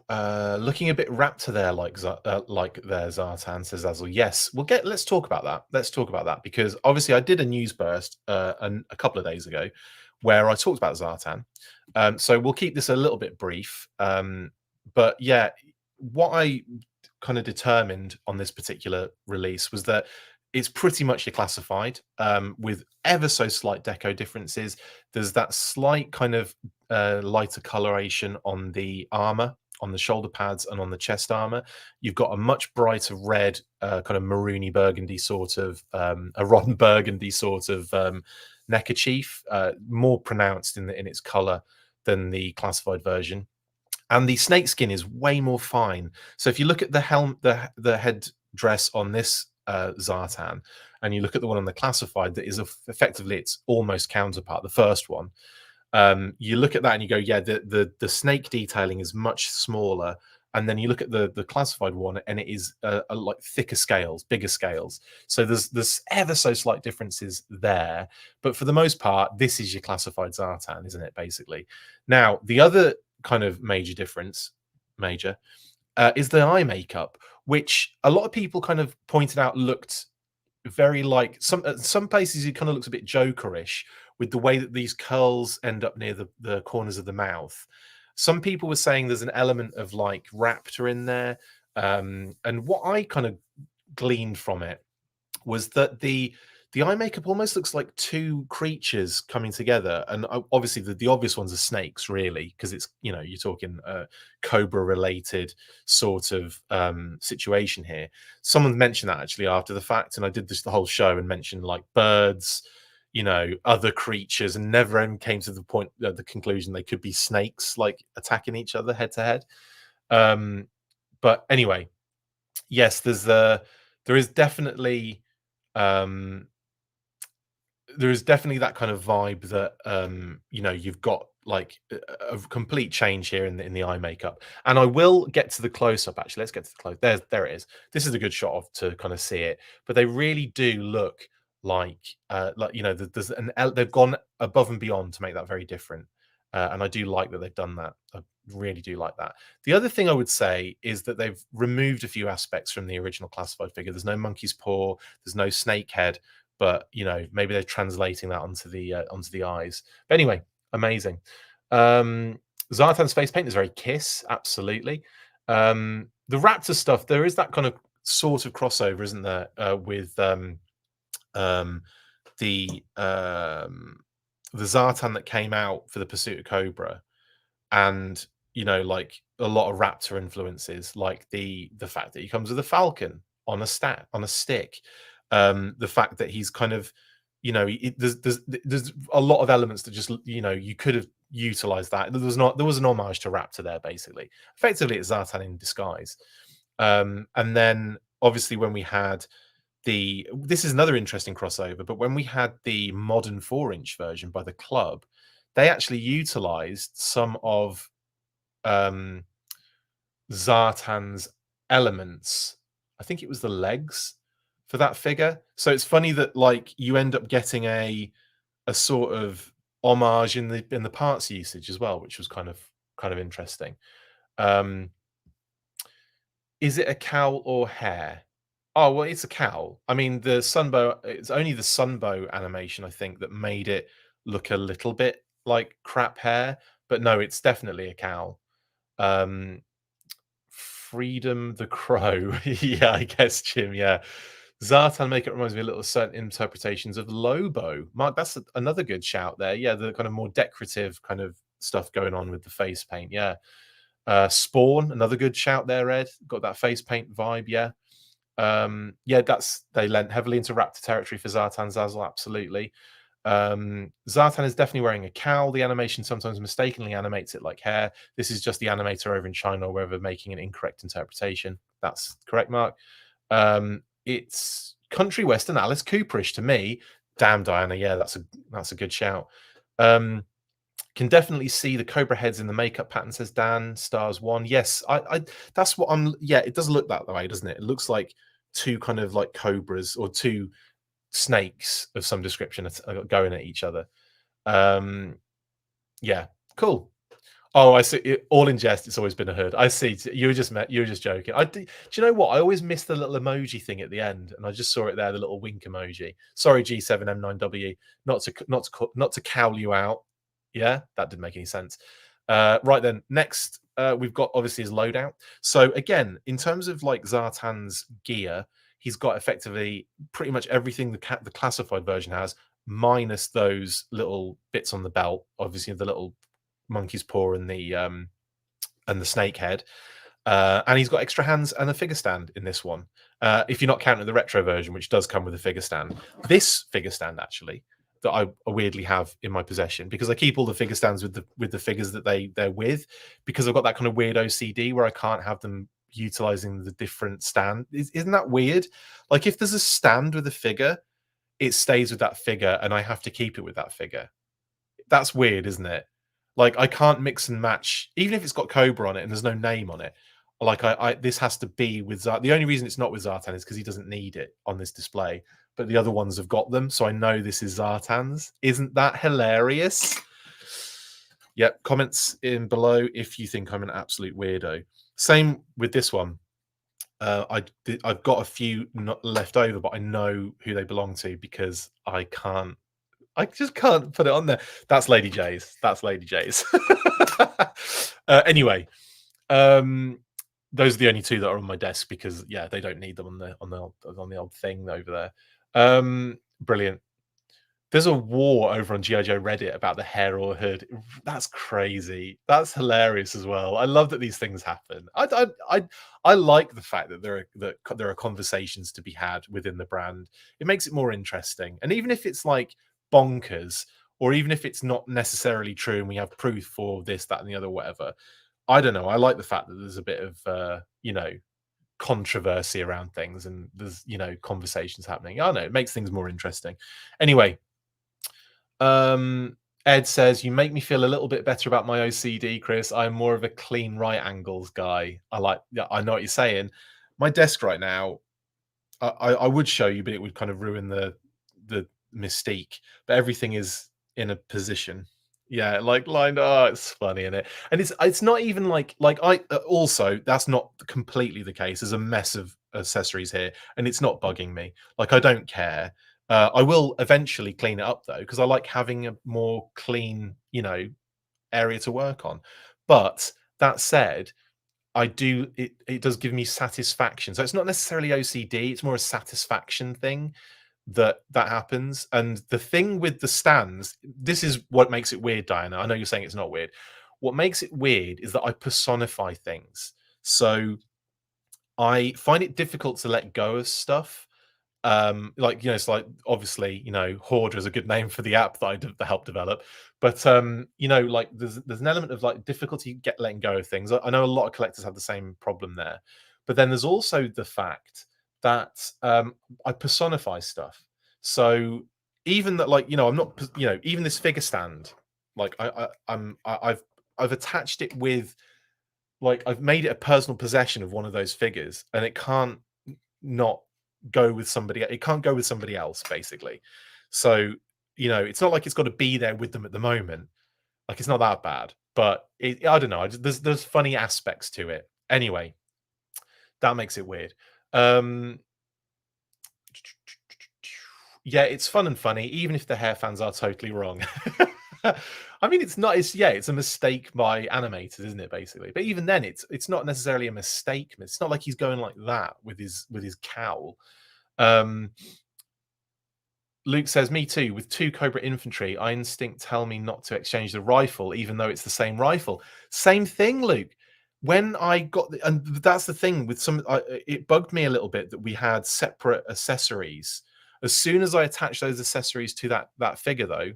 Looking a bit raptor there, like there, Zartan, says Azul. Yes, let's talk about that. Let's talk about that, because obviously I did a news burst a couple of days ago where I talked about Zartan. So we'll keep this a little bit brief. But yeah, what I kind of determined on this particular release was that it's pretty much your classified, with ever so slight deco differences. There's that slight kind of lighter coloration on the armor, on the shoulder pads and on the chest armor. You've got a much brighter red, kind of maroony burgundy sort of, a Ron Burgundy sort of neckerchief, more pronounced in its color than the classified version. And the snakeskin is way more fine. So if you look at the head dress on this Zartan, and you look at the one on the classified that is effectively its almost counterpart, the first one, you look at that and you go, yeah, the snake detailing is much smaller. And then you look at the classified one, and it is like thicker scales, bigger scales. So there's ever so slight differences there, but for the most part, this is your classified Zartan, isn't it? Basically. Now the other kind of major difference, is the eye makeup, which a lot of people kind of pointed out looked very like some places it kind of looks a bit Jokerish with the way that these curls end up near the corners of the mouth. Some people were saying there's an element of like Raptor in there. And what I kind of gleaned from it was that the the eye makeup almost looks like two creatures coming together, and obviously the obvious ones are snakes, really, because it's, you know, you're talking cobra related sort of situation here. Someone mentioned that actually after the fact, and I did this the whole show and mentioned like birds, you know, other creatures, and never even came to the point, the conclusion they could be snakes like attacking each other head to head. But anyway, yes, there is definitely um there is definitely that kind of vibe that you know, you've got like a complete change here in the eye makeup. And I will get to the close up. Actually, let's get to the close. There it is. This is a good shot of to kind of see it, but they really do look like, you know, they've gone above and beyond to make that very different. And I do like that they've done that. I really do like that. The other thing I would say is that they've removed a few aspects from the original classified figure. There's no monkey's paw, there's no snake head, but you know, maybe they're translating that onto the eyes. But anyway, amazing. Zartan's face paint is very Kiss, absolutely. The Raptor stuff, there is that kind of sort of crossover, isn't there, with the Zartan that came out for the Pursuit of Cobra, and you know, like a lot of Raptor influences, like the fact that he comes with a falcon on a stick, the fact that he's kind of, you know, there's a lot of elements that just, you know, you could have utilized that. There was an homage to Raptor there, basically. Effectively, it's Zartan in disguise. And then obviously when we had this is another interesting crossover, but when we had the modern 4-inch version by the club, they actually utilized some of Zartan's elements. I think it was the legs for that figure. So it's funny that like you end up getting a sort of homage in the parts usage as well, which was kind of interesting. Is it a cowl or hair? Oh, well, it's a cowl. I mean, the sunbow, it's only the sunbow animation, I think, that made it look a little bit like crap hair. But no, it's definitely a cowl. Freedom the Crow. Yeah, I guess, Jim. Yeah. Zartan makeup reminds me a little of certain interpretations of Lobo. Mark, that's another good shout there. Yeah, the kind of more decorative kind of stuff going on with the face paint. Yeah. Spawn, another good shout there, Ed. Got that face paint vibe. Yeah. Yeah, they lent heavily into Raptor territory for Zartan Zazzle, absolutely. Zartan is definitely wearing a cowl. The animation sometimes mistakenly animates it like hair. This is just the animator over in China or wherever making an incorrect interpretation. That's correct, Mark. It's country western Alice Cooperish to me. Damn, Diana, yeah, that's a good shout. Can definitely see the cobra heads in the makeup pattern, says Dan. Stars 1. Yes, I that's what I'm. Yeah, it does look that way, doesn't it? It looks like two kind of like cobras or two snakes of some description going at each other. Yeah, cool. Oh, I see. All in jest. It's always been a hood. I see. You were just joking. Do you know what? I always miss the little emoji thing at the end, and I just saw it there, the little wink emoji. Sorry, G7M9W, not to cowl you out. Yeah, that didn't make any sense. Right then, next we've got obviously his loadout. So again, in terms of like Zartan's gear, he's got effectively pretty much everything the classified version has, minus those little bits on the belt. Obviously, the little monkey's paw and the snake head. And he's got extra hands and a figure stand in this one. If you're not counting the retro version, which does come with a figure stand. This figure stand actually that I weirdly have in my possession, because I keep all the figure stands with the figures that they're with, because I've got that kind of weird OCD where I can't have them utilizing the different stand. Isn't that weird? Like if there's a stand with a figure, it stays with that figure and I have to keep it with that figure. That's weird, isn't it? Like I can't mix and match, even if it's got Cobra on it and there's no name on it. Like this has to be with Zartan. The only reason it's not with Zartan is because he doesn't need it on this display, but the other ones have got them, so I know this is Zartan's. Isn't that hilarious? Yep. Comments in below if you think I'm an absolute weirdo. Same with this one. I've got a few not left over, but I know who they belong to because I just can't put it on there. That's Lady J's. That's Lady J's. Anyway, those are the only two that are on my desk because yeah, they don't need them on the old thing over there. Brilliant. There's a war over on GI Joe Reddit about the hair or hood. That's crazy. That's hilarious as well. I love that these things happen. I like the fact that there are conversations to be had within the brand. It makes it more interesting. And even if it's like bonkers, or even if it's not necessarily true, and we have proof for this, that, and the other, whatever. I don't know. I like the fact that there's a bit of controversy around things, and there's conversations happening. I don't know. It makes things more interesting. Anyway. Ed says, you make me feel a little bit better about my OCD, Chris. I'm more of a clean right angles guy. Yeah, I know what you're saying. My desk right now, I would show you, but it would kind of ruin the mystique. But everything is in a position. Yeah, like lined. Oh, it's funny, isn't it? And it's not even like I also that's not completely the case. There's a mess of accessories here, and it's not bugging me. Like I don't care. I will eventually clean it up though, because I like having a more clean, area to work on. But that said, it does give me satisfaction. So it's not necessarily OCD, it's more a satisfaction thing that happens. And the thing with the stands, this is what makes it weird, Diana. I know you're saying it's not weird. What makes it weird is that I personify things. So I find it difficult to let go of stuff. It's like obviously Hoarder is a good name for the app that I helped develop, but like there's an element of like difficulty letting go of things. I know a lot of collectors have the same problem there, but then there's also the fact that I personify stuff. So even that, like I'm not, even this figure stand, like I've attached it with, like I've made it a personal possession of one of those figures, and it can't not go with somebody. It can't go with somebody else, basically. So it's not like it's got to be there with them at the moment. Like it's not that bad, but I don't know. There's funny aspects to it. Anyway, that makes it weird. Yeah, it's fun and funny, even if the hair fans are totally wrong. I mean, it's not. It's a mistake by animators, isn't it? Basically, but even then, it's not necessarily a mistake. It's not like he's going like that with his cowl. Luke says, me too. With 2 Cobra infantry, I instinct tell me not to exchange the rifle, even though it's the same rifle. Same thing, Luke. When I got and that's the thing with it bugged me a little bit that we had separate accessories. As soon as I attach those accessories to that figure, though,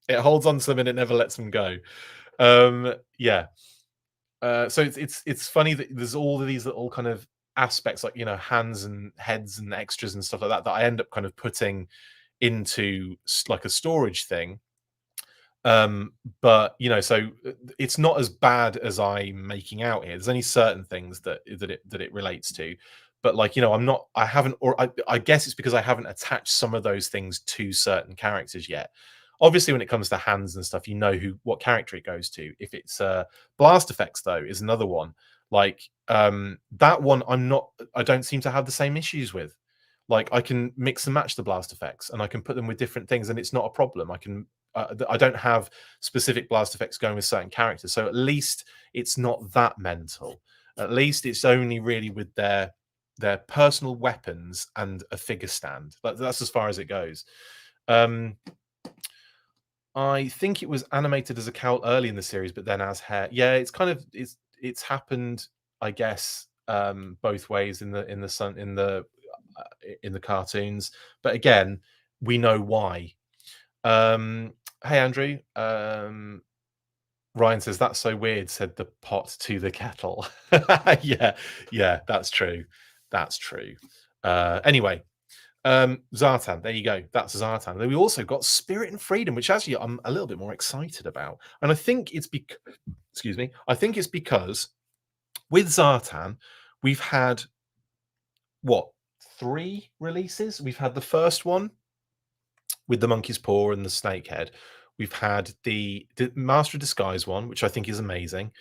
it holds on to them and it never lets them go. Yeah. So it's funny that there's all of these little kind of aspects, like hands and heads and extras and stuff like that I end up kind of putting into like a storage thing. But so it's not as bad as I'm making out here. There's only certain things that it relates to, but like I haven't, or I guess it's because I haven't attached some of those things to certain characters yet. Obviously, when it comes to hands and stuff, what character it goes to. If it's blast effects, though, is another one. Like that one, I don't seem to have the same issues with. Like I can mix and match the blast effects, and I can put them with different things, and it's not a problem. I don't have specific blast effects going with certain characters, so at least it's not that mental. At least it's only really with their personal weapons and a figure stand. That's as far as it goes. I think it was animated as a cowl early in the series, but then as hair. Yeah, it's kind of it's happened, I guess, both ways in the cartoons. But again, we know why. Hey Andrew. Ryan says that's so weird, said the pot to the kettle. yeah, that's true. That's true. Anyway, Zartan, there you go. That's Zartan. Then we also got Spirit and Freedom, which actually I'm a little bit more excited about. And I think it's excuse me. I think it's because with Zartan, we've had 3 releases. We've had the first one with the monkey's paw and the snake head. We've had the Master of Disguise one, which I think is amazing,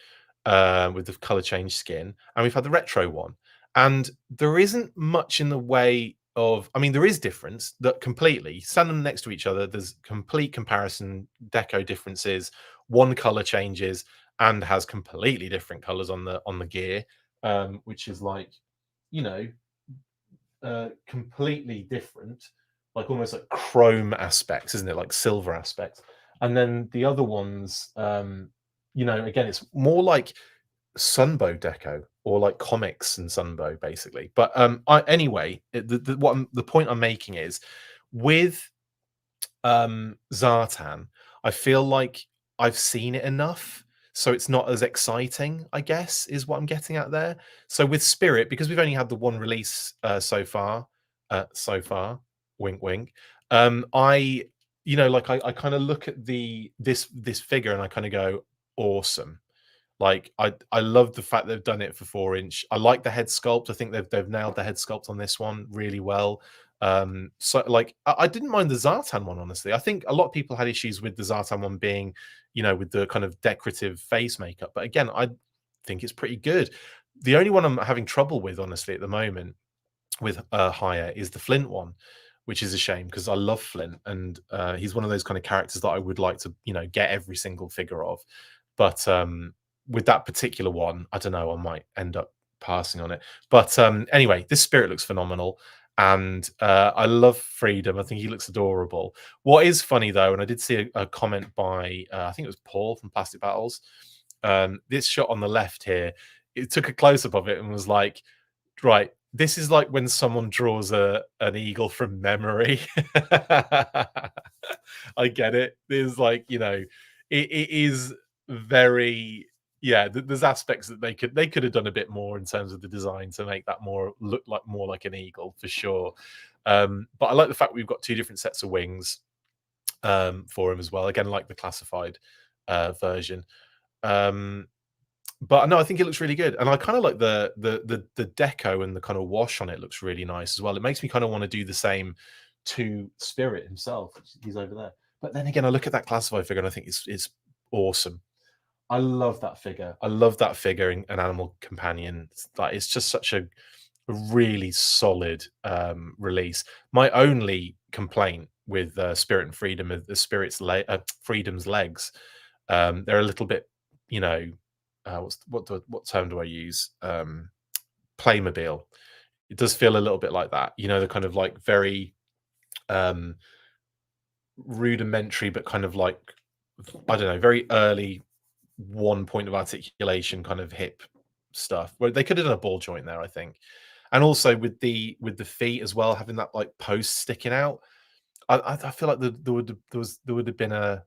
with the color change skin, and we've had the retro one. And there isn't much in the way of, I mean, there is difference that completely stand them next to each other. There's complete comparison, deco differences. One color changes and has completely different colors on the gear, which is like, completely different. like almost like chrome aspects, isn't it? Like silver aspects. And then the other ones, you know, again, it's more like Sunbow deco or like comics and Sunbow basically. But anyway, the point I'm making is with Zartan, I feel like I've seen it enough, so it's not as exciting, I guess, is what I'm getting at there. So with Spirit, because we've only had the one release so far, wink, wink. I, you know, like I kind of look at this figure and I kind of go, awesome. Like I love the fact they've done it for 4 inch. I like the head sculpt. I think they've nailed the head sculpt on this one really well. So like I didn't mind the Zartan one, honestly. I think a lot of people had issues with the Zartan one being, you know, with the kind of decorative face makeup. But again, I think it's pretty good. The only one I'm having trouble with, honestly, at the moment with Hiya is the Flint one, which is a shame because I love Flint and he's one of those kind of characters that I would like to, you know, get every single figure of. But with that particular one, I don't know, I might end up passing on it. But anyway, this Spirit looks phenomenal. And I love Freedom. I think he looks adorable. What is funny though, and I did see a comment by I think it was Paul from Plastic Battles. This shot on the left here, it took a close up of it and was like, right, this is like when someone draws an eagle from memory. I get it. There's like, you know, it is very, yeah, there's aspects that they could have done a bit more in terms of the design to make that look like more like an eagle for sure. But I like the fact we've got two different sets of wings for him as well. Again, like the classified version. But no, I think it looks really good, and I kind of like the deco and the kind of wash on it looks really nice as well. It makes me kind of want to do the same to Spirit himself. He's over there. But then again, I look at that classified figure and I think it's awesome. I love that figure. I love that figure in an Animal Companion. Like it's just such a really solid release. My only complaint with Spirit and Freedom is the Freedom's legs. They're a little bit, you know, what term do I use? Playmobil. It does feel a little bit like that. You know, the kind of like very um rudimentary, but kind of like I don't know, very early one point of articulation kind of hip stuff. Where they could have done a ball joint there, I think. And also with the feet as well, having that like post sticking out. I feel like there would have been a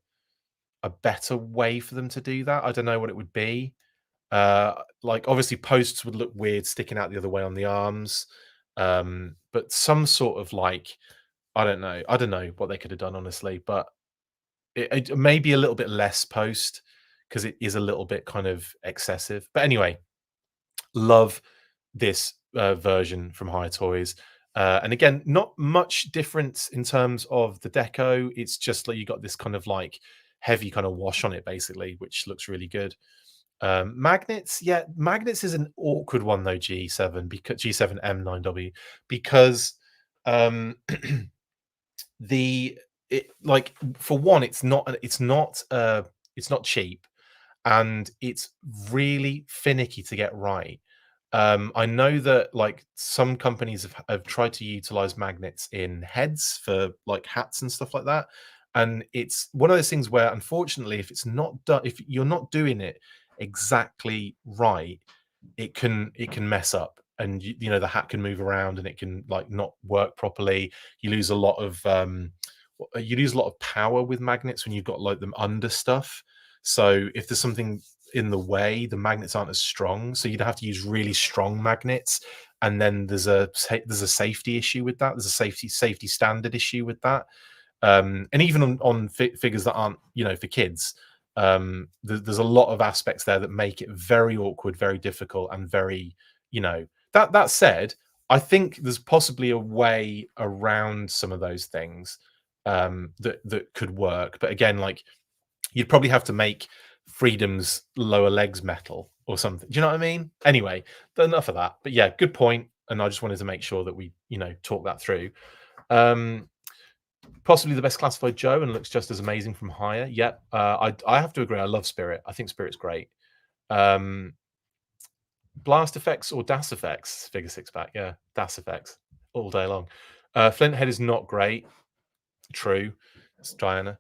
better way for them to do that. I don't know what it would be. Like obviously posts would look weird sticking out the other way on the arms. But some sort of like I don't know what they could have done honestly, but it may be a little bit less post because it is a little bit kind of excessive. But anyway, love this version from Hiya Toys. And again, not much difference in terms of the deco. It's just like you got this kind of like heavy kind of wash on it, basically, which looks really good. Magnets, yeah, magnets is an awkward one though. G7 because G7M9W because um, the it like for one, it's not cheap and it's really finicky to get right. I know that like some companies have tried to utilize magnets in heads for like hats and stuff like that. And it's one of those things where unfortunately, if it's not done, if you're not doing it exactly right, it can mess up. And you know, the hat can move around and it can like not work properly. You lose a lot of you lose a lot of power with magnets when you've got like them under stuff. So if there's something in the way, the magnets aren't as strong. So you'd have to use really strong magnets. And then there's a safety issue with that. There's a safety standard issue with that. And even on figures that aren't, you know, for kids, there's a lot of aspects there that make it very awkward, very difficult, and very, you know. That said, I think there's possibly a way around some of those things that could work. But again, like you'd probably have to make Freedom's lower legs metal or something. Do you know what I mean? Anyway, enough of that. But yeah, good point. And I just wanted to make sure that we, you know, talk that through. Possibly the best classified Joe and looks just as amazing from Hiya. Yeah, I have to agree. I love Spirit. I think Spirit's great. Blast effects or Das effects? Figure six pack. Yeah, Das effects all day long. Flinthead is not great. True. It's Diana.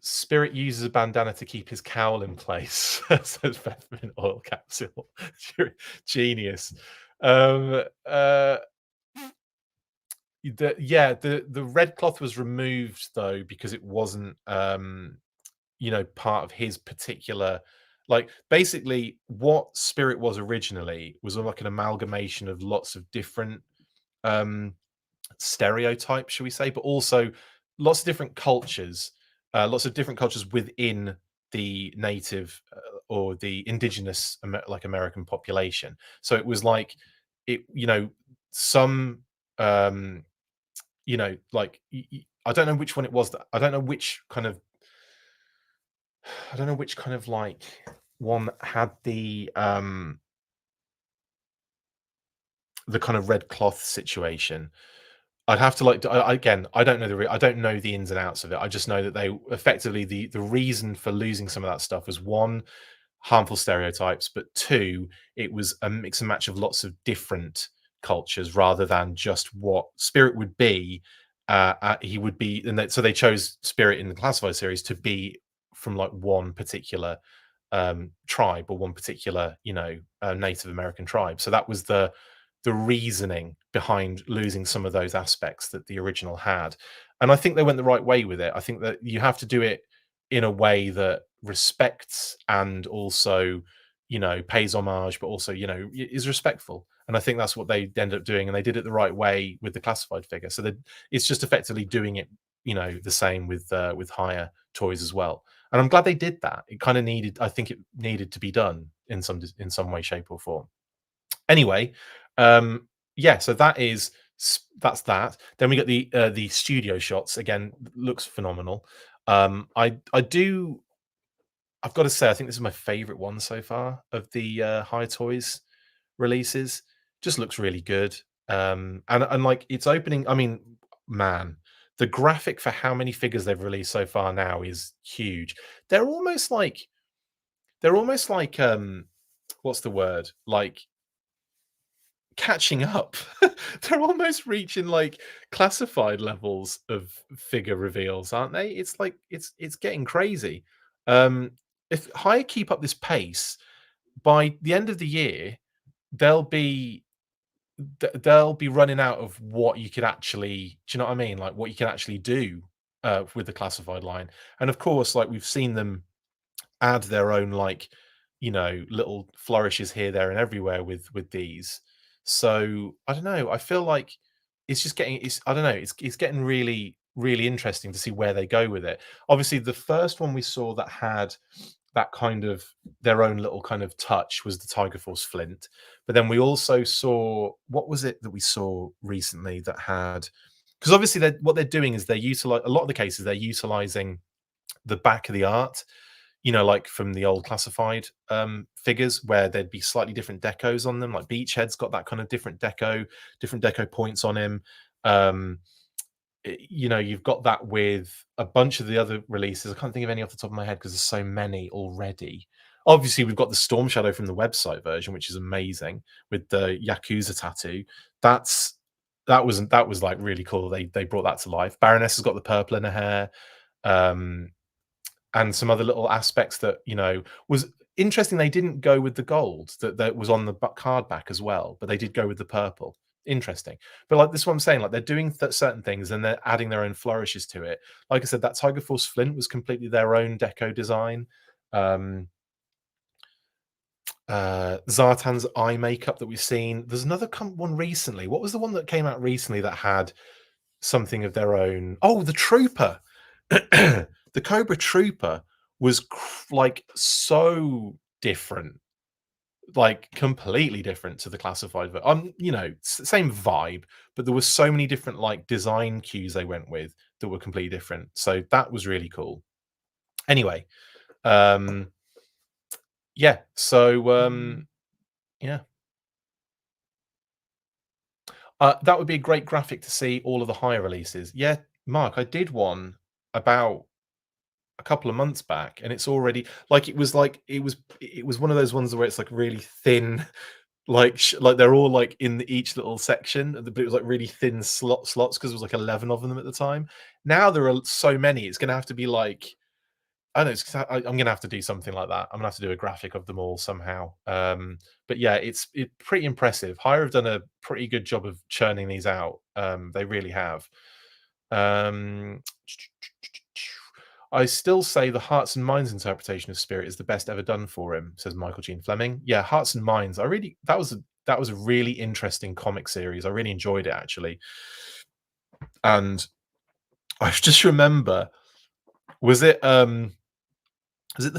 Spirit uses a bandana to keep his cowl in place. Says peppermint oil capsule. Genius. Um, uh, the red cloth was removed though because it wasn't part of his particular, like, basically what Spirit was originally was like an amalgamation of lots of different um stereotypes, shall we say, but also lots of different cultures within the native or the indigenous like American population. So it was like it, some um like I don't know which one it was that I don't know which kind of I don't know which kind of like one that had the kind of red cloth situation. I'd have to like again. I don't know I don't know the ins and outs of it. I just know that they effectively the reason for losing some of that stuff was one, harmful stereotypes, but two, it was a mix and match of lots of different cultures rather than just what Spirit would be. He would be, and so they chose Spirit in the Classified series to be from like one particular tribe or one particular Native American tribe. So that was the reasoning behind losing some of those aspects that the original had. And I think they went the right way with it. I think that you have to do it in a way that respects and also, pays homage, but also, is respectful. And I think that's what they ended up doing. And they did it the right way with the classified figure. So that it's just effectively doing it, the same with Hiya Toys as well. And I'm glad they did that. It kind of needed, I think it needed to be done in some way, shape, or form. Anyway, yeah, so that's that. Then we get the studio shots. Again, looks phenomenal. I do. I've got to say, I think this is my favorite one so far of the Hiya Toys releases. Just looks really good. And like it's opening. I mean, man, the graphic for how many figures they've released so far now is huge. They're almost like what's the word? Like catching up. They're almost reaching like classified levels of figure reveals, aren't they? It's like it's getting crazy. Um, if High keep up this pace, by the end of the year, they'll be they'll be running out of what you could actually, do you know what I mean? Like what you can actually do with the classified line. And of course, like we've seen them add their own like little flourishes here, there, and everywhere with these. So I don't know. I feel like it's just getting. It's I don't know. It's getting really interesting to see where they go with it. Obviously, the first one we saw that had that kind of their own little kind of touch was the Tiger Force Flint. But then we also saw, what was it that we saw recently that had, because obviously what they're doing is they're utilize a lot of the cases they're utilizing the back of the art, like from the old classified figures where there'd be slightly different decos on them. Like Beachhead's got that kind of different deco points on him. You've got that with a bunch of the other releases. I can't think of any off the top of my head because there's so many already. Obviously, we've got the Storm Shadow from the website version, which is amazing with the Yakuza tattoo. That was like really cool. They brought that to life. Baroness has got the purple in her hair. And some other little aspects that was interesting. They didn't go with the gold that was on the card back as well, but they did go with the purple. Interesting. But like this is what I'm saying, like they're doing certain things and they're adding their own flourishes to it. Like I said, that Tiger Force Flint was completely their own deco design. Zartan's eye makeup that we've seen. There's another one recently. What was the one that came out recently that had something of their own? Oh, the Trooper. The Cobra Trooper was like so different, like completely different to the classified. Same vibe, but there was so many different like design cues they went with that were completely different. So that was really cool. Anyway, yeah. So yeah. That would be a great graphic to see all of the higher releases. Yeah, Mark, I did one about a couple of months back, and it's already like it was one of those ones where it's like really thin, like they're all like in each little section, but it was like really thin slots because it was like 11 of them at the time. Now there are so many. It's going to have to be like I don't know. I'm going to have to do something like that. I'm going to have to do a graphic of them all somehow. But yeah, it's pretty impressive. Hire have done a pretty good job of churning these out. They really have. Um, I still say the Hearts and Minds interpretation of Spirit is the best ever done for him, says Michael Jean Fleming. Yeah, Hearts and Minds. I really that was a really interesting comic series. I really enjoyed it actually. And I just remember, was it the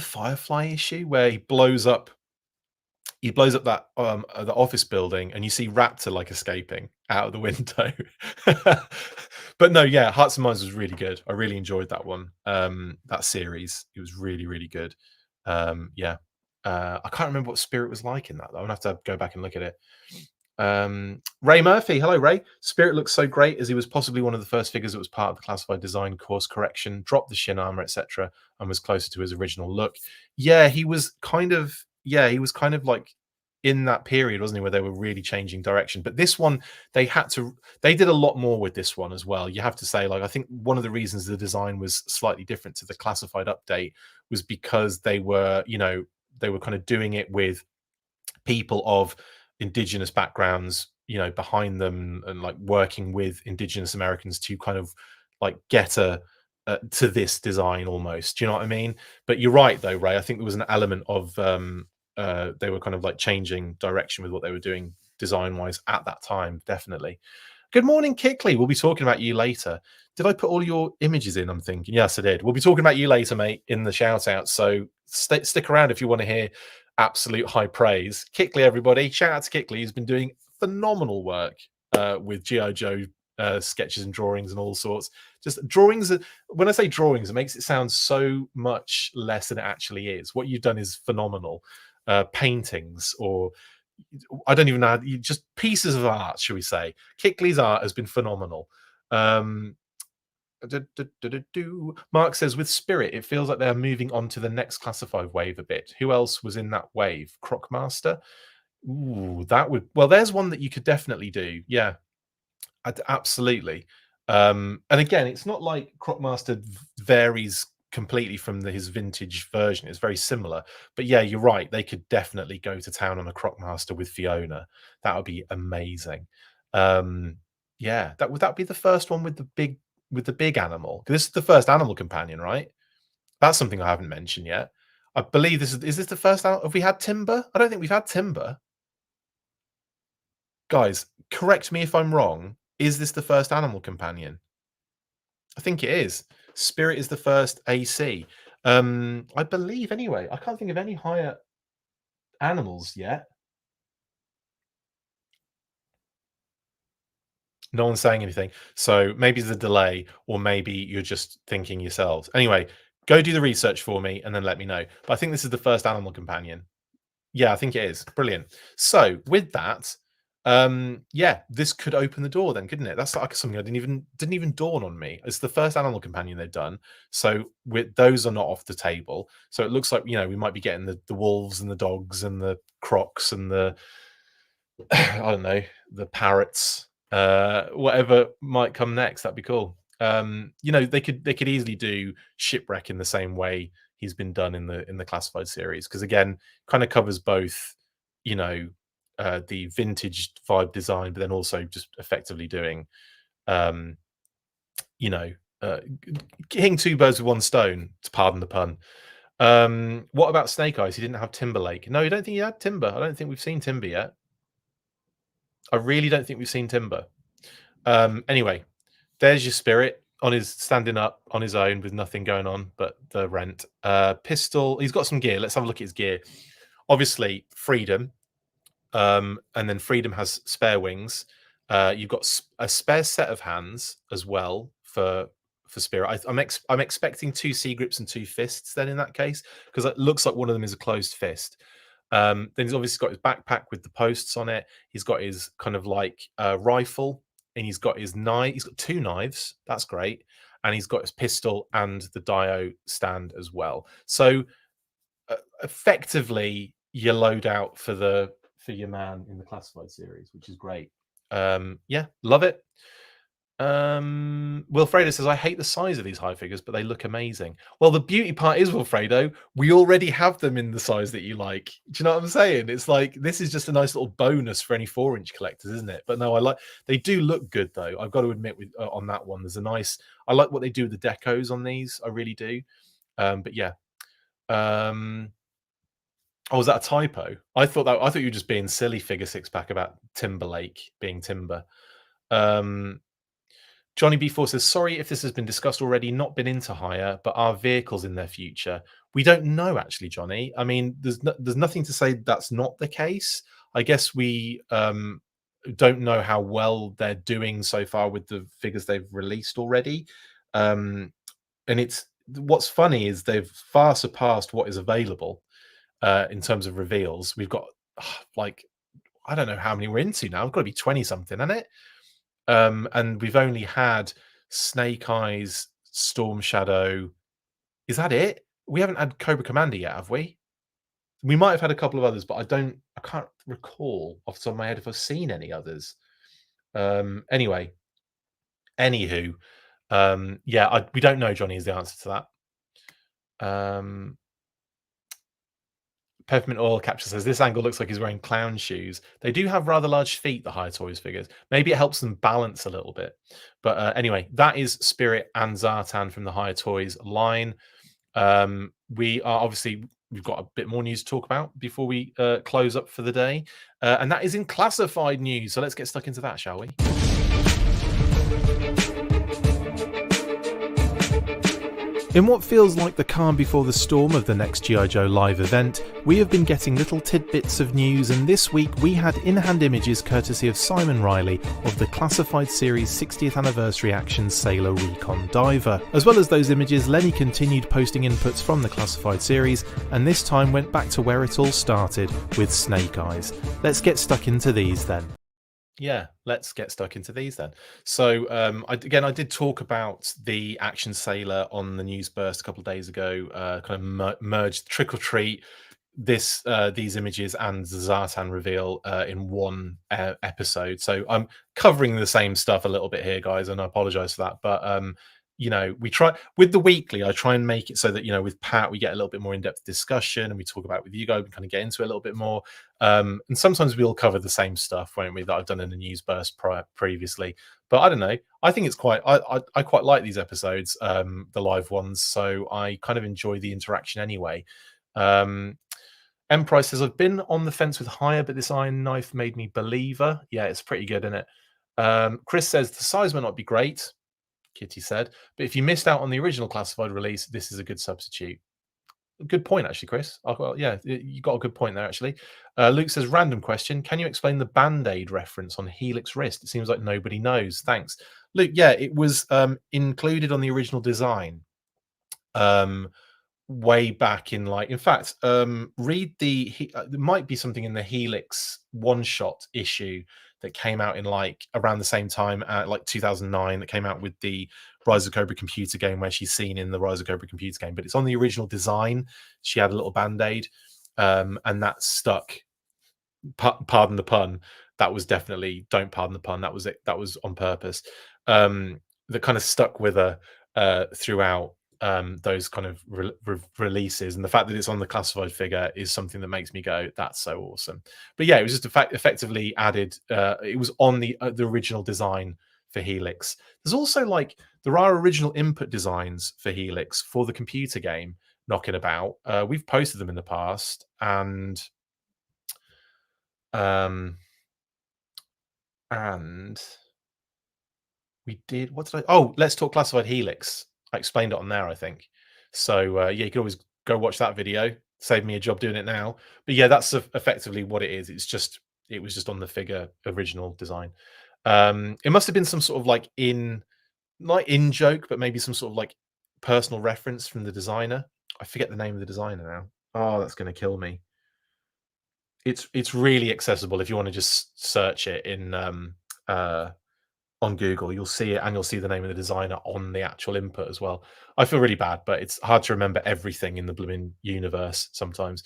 Firefly issue where he blows up that the office building and you see Raptor like escaping out of the window. But no, yeah, Hearts and Minds was really good. I really enjoyed that one. That series. It was really, really good. Yeah. I can't remember what Spirit was like in that though. I'm gonna have to go back and look at it. Ray Murphy, hello Ray. Spirit looks so great as he was possibly one of the first figures that was part of the classified design course correction, dropped the shin armor, etc., and was closer to his original look. Yeah, he was kind of like in that period, wasn't he, where they were really changing direction. But this one, they did a lot more with this one as well. You have to say, like, I think one of the reasons the design was slightly different to the classified update was because they were kind of doing it with people of indigenous backgrounds behind them, and like working with indigenous Americans to kind of like get to this design almost. Do you know what I mean? But you're right though, Ray. I think there was an element of they were kind of like changing direction with what they were doing design wise at that time. Definitely. Good morning, Kickley. We'll be talking about you later. Did I put all your images in? I'm thinking. Yes, I did. We'll be talking about you later, mate, in the shout out. So stick around if you want to hear absolute high praise. Kickley, everybody. Shout out to Kickley. He's been doing phenomenal work with G.I. Joe sketches and drawings and all sorts. Just drawings. When I say drawings, it makes it sound so much less than it actually is. What you've done is phenomenal. Paintings, or I don't even know, just pieces of art, shall we say. Kickley's art has been phenomenal. Mark says, with Spirit, it feels like they're moving on to the next classified wave a bit. Who else was in that wave? Crocmaster? Ooh, that would... Well, there's one that you could definitely do. Yeah, absolutely. And again, it's not like Crocmaster varies completely from his vintage version. It's very similar. But yeah, you're right. They could definitely go to town on a Crocmaster with Fiona. That would be amazing. Yeah, would that be the first one with the big animal? This is the first animal companion, right? That's something I haven't mentioned yet. I believe this is this the first animal? Have we had Timber? I don't think we've had Timber. Guys, correct me if I'm wrong. Is this the first animal companion? I think it is. Spirit is the first AC. I believe anyway. I can't think of any higher animals yet. No one's saying anything. So maybe it's a delay, or maybe you're just thinking yourselves. Anyway, go do the research for me and then let me know. But I think this is the first animal companion. Yeah, I think it is. Brilliant. So with that, yeah, this could open the door then, couldn't it? That's like something I didn't even dawn on me. It's the first animal companion they've done. So with those are not off the table. So it looks like, we might be getting the wolves and the dogs and the crocs and the I don't know, the parrots, whatever might come next. That'd be cool. They could easily do Shipwreck in the same way he's been done in the classified series, because again, kind of covers both, the vintage vibe design, but then also just effectively doing, you know, hitting two birds with one stone, to pardon the pun. What about Snake Eyes? He didn't have Timberlake. No, you don't think he had Timber? I don't think we've seen Timber yet. I really don't think we've seen Timber. Anyway, there's your Spirit on his standing up on his own with nothing going on but the rent. Pistol. He's got some gear. Let's have a look at his gear. Obviously, Freedom. And then Freedom has spare wings. You've got a spare set of hands as well for Spirit. I'm expecting 2 C grips and 2 fists then in that case, because it looks like one of them is a closed fist. Then he's obviously got his backpack with the posts on it. He's got his kind of like rifle, and he's got his knife. He's got 2 knives. That's great. And he's got his pistol and the Dio stand as well. So effectively, your loadout for figure man in the classified series, which is great. Yeah, love it. Wilfredo says, I hate the size of these high figures, but they look amazing. Well, the beauty part is, Wilfredo, we already have them in the size that you like. Do you know what I'm saying? It's like, this is just a nice little bonus for any 4-inch collectors, isn't it? But no, they do look good though. I've got to admit with on that one, there's a nice, I like what they do with the decos on these. I really do. But yeah. Oh, was that a typo? I thought you were just being silly, Figure Six Pack, about Timberlake being timber. Johnny B4 says, sorry if this has been discussed already, not been into hire, but are vehicles in their future? We don't know, actually, Johnny. I mean, there's nothing to say that's not the case. I guess we don't know how well they're doing so far with the figures they've released already. And what's funny is they've far surpassed what is available in terms of reveals. We've got, like, I don't know how many we're into now. It's got to be 20 something, isn't it? And we've only had Snake Eyes, Storm Shadow. Is that it? We haven't had Cobra Commander yet, have we? We might have had a couple of others, but I can't recall off the top of my head if I've seen any others. Anyway, anywho, yeah, we don't know, Johnny, is the answer to that. Peppermint Oil Capture says, this angle looks like he's wearing clown shoes. They do have rather large feet, the Hiya Toys figures. Maybe it helps them balance a little bit. But anyway, that is Spirit and Zartan from the Hiya Toys line. We've got a bit more news to talk about before we close up for the day. And that is in classified news. So let's get stuck into that, shall we? In what feels like the calm before the storm of the next G.I. Joe live event, we have been getting little tidbits of news, and this week we had in-hand images courtesy of Simon Riley of the Classified Series 60th Anniversary Action Sailor Recon Diver. As well as those images, Lenny continued posting inputs from the Classified Series, and this time went back to where it all started, with Snake Eyes. Let's get stuck into these then. Yeah, let's get stuck into these then. So I did talk about the Action Sailor on the news burst a couple of days ago, kind of merged Trick or Treat, these images and the Zartan reveal in one episode. So I'm covering the same stuff a little bit here, guys, and I apologize for that. But you know, we try with the weekly, I try and make it so that, you know, with Pat, we get a little bit more in-depth discussion and we talk about it with you guys, we kind of get into it a little bit more. And sometimes we'll cover the same stuff, won't we, that I've done in the news burst previously. But I don't know. I think it's I quite like these episodes, the live ones. So I kind of enjoy the interaction anyway. Emprise says, I've been on the fence with Hire, but this Iron Knife made me believer. Yeah, it's pretty good, isn't it? Chris says, the size might not be great, Kitty said, but if you missed out on the original classified release, this is a good substitute. Good point, actually, Chris. Oh, well, yeah, you got a good point there, actually. Luke says, random question. Can you explain the Band-Aid reference on Helix wrist? It seems like nobody knows. Thanks. Luke, yeah, it was included on the original design way back in, like, in fact, read there might be something in the Helix one-shot issue that came out in like around the same time, like 2009, that came out with the Rise of Cobra computer game, where she's seen in the Rise of Cobra computer game, but it's on the original design. She had a little Band-Aid, and that stuck. Pardon the pun. That was definitely, don't pardon the pun. That was it. That was on purpose. That kind of stuck with her throughout those kind of releases, and the fact that it's on the classified figure is something that makes me go, that's so awesome. But yeah, it was just effectively added. It was on the original design for Helix. There's also, like, there are original input designs for Helix for the computer game knocking about. We've posted them in the past, and we did, what did I, oh, Let's Talk Classified Helix. I explained it on there, I think. So yeah, you can always go watch that video. Save me a job doing it now. But yeah, that's effectively what it is. It was just on the figure original design. It must have been some sort of like not in joke, but maybe some sort of like personal reference from the designer. I forget the name of the designer now. Oh, that's going to kill me. It's really accessible if you want to just search it in on Google. You'll see it, and you'll see the name of the designer on the actual input as well. I feel really bad, but it's hard to remember everything in the blooming universe sometimes.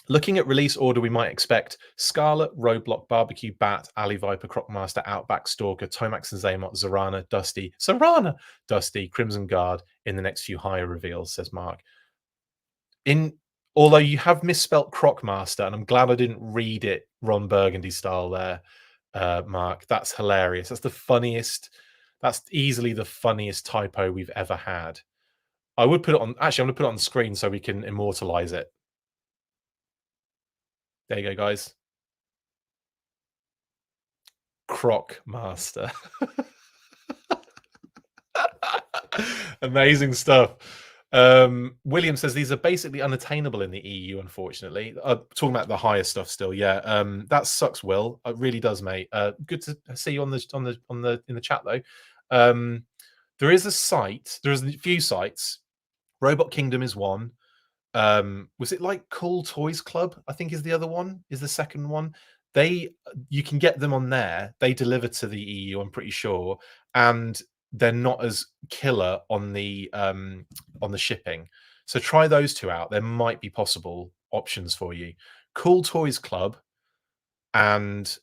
Looking at release order, we might expect Scarlet, Roadblock, Barbecue, Bat, Ali Viper, Crocmaster, Outback, Stalker, Tomax and Zaymot, Zarana, Dusty, Crimson Guard in the next few higher reveals, says Mark. Although you have misspelt Crocmaster, and I'm glad I didn't read it Ron Burgundy style there, Mark. That's hilarious. That's the funniest. That's easily the funniest typo we've ever had. I would put it on. Actually, I'm going to put it on the screen so we can immortalize it. There you go, guys. Croc Master. Amazing stuff. William says these are basically unattainable in the EU, unfortunately. Talking about the higher stuff still, yeah. That sucks, Will. It really does, mate. Good to see you in the chat though. There is a site, there's a few sites. Robot Kingdom is one. Was it like Cool Toys Club? I think is the other one, is the second one. You can get them on there. They deliver to the EU, I'm pretty sure, and they're not as killer on the shipping. So try those two out. There might be possible options for you. Cool Toys Club and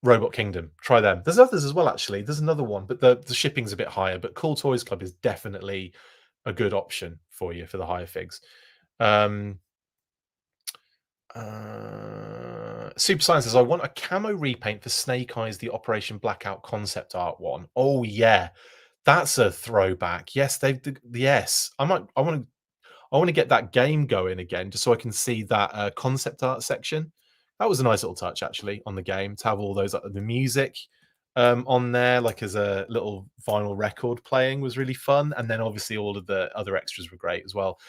Robot Kingdom. Try them. There's others as well, actually. There's another one, but the shipping's a bit higher. But Cool Toys Club is definitely a good option for you for the higher figs. Super Science says, I want a camo repaint for Snake Eyes, the Operation Blackout concept art one. Oh yeah, that's a throwback. Yes, yes. I want to get that game going again, just so I can see that concept art section. That was a nice little touch, actually, on the game to have all those the music on there, like as a little vinyl record playing, was really fun. And then obviously all of the other extras were great as well.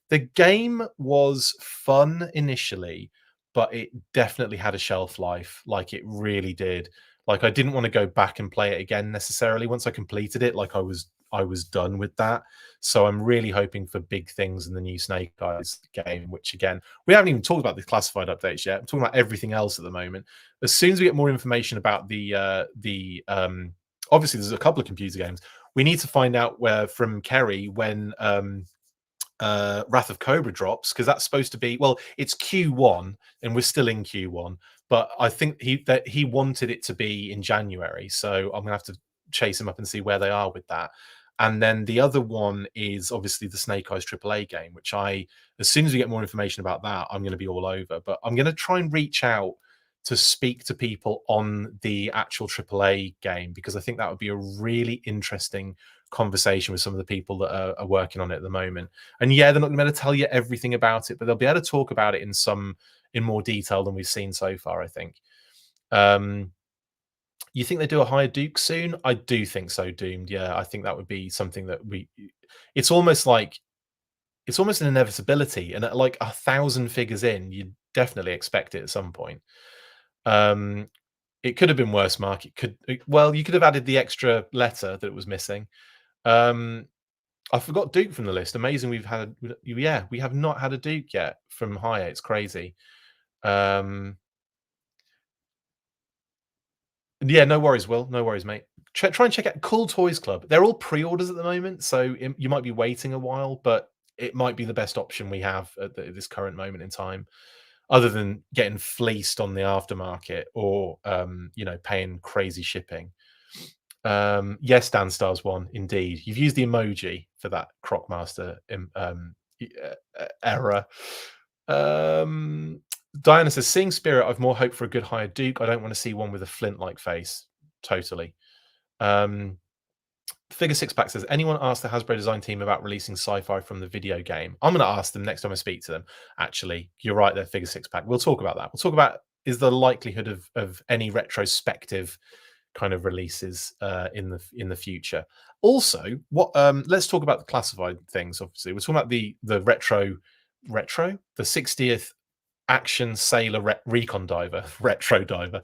The game was fun initially, but it definitely had a shelf life. Like it really did. Like I didn't want to go back and play it again necessarily. Once I completed it, like I was done with that. So I'm really hoping for big things in the new Snake Eyes game, which again, we haven't even talked about the classified updates yet. I'm talking about everything else at the moment. As soon as we get more information about the obviously there's a couple of computer games. We need to find out where from Kerry when Wrath of Cobra drops, because that's supposed to be, well, it's Q1 and we're still in Q1, but I think he wanted it to be in January, so I'm gonna have to chase him up and see where they are with that. And then the other one is obviously the Snake Eyes AAA game, which as soon as we get more information about that, I'm going to be all over. But I'm going to try and reach out to speak to people on the actual AAA game, because I think that would be a really interesting conversation with some of the people that are working on it at the moment. And yeah, they're not going to be able to tell you everything about it, but they'll be able to talk about it in more detail than we've seen so far, I think. You think they do a higher Duke soon? I do think so, Doomed. Yeah, I think that would be something that it's almost an inevitability. And at like 1,000 figures in, you definitely expect it at some point. It could have been worse, Mark. You could have added the extra letter that was missing. I forgot Duke from the list. Amazing. We have not had a Duke yet from Hiya. It's crazy. Yeah, no worries, Will. No worries, mate. Try and check out Cool Toys Club. They're all pre-orders at the moment, so you might be waiting a while, but it might be the best option we have at this current moment in time, other than getting fleeced on the aftermarket or paying crazy shipping. Yes, Dan Stars one, indeed. You've used the emoji for that Crocmaster error. Diana says, seeing Spirit, I've more hope for a good higher Duke. I don't want to see one with a Flint-like face. Totally. Figure Six Pack says, anyone asked the Hasbro design team about releasing sci-fi from the video game? I'm going to ask them next time I speak to them. Actually, you're right there, Figure Six Pack. We'll talk about that. We'll talk about is the likelihood of any retrospective kind of releases in the future. Also, let's talk about the classified things. Obviously, we're talking about the retro, the 60th Action Sailor Recon Diver, Retro Diver.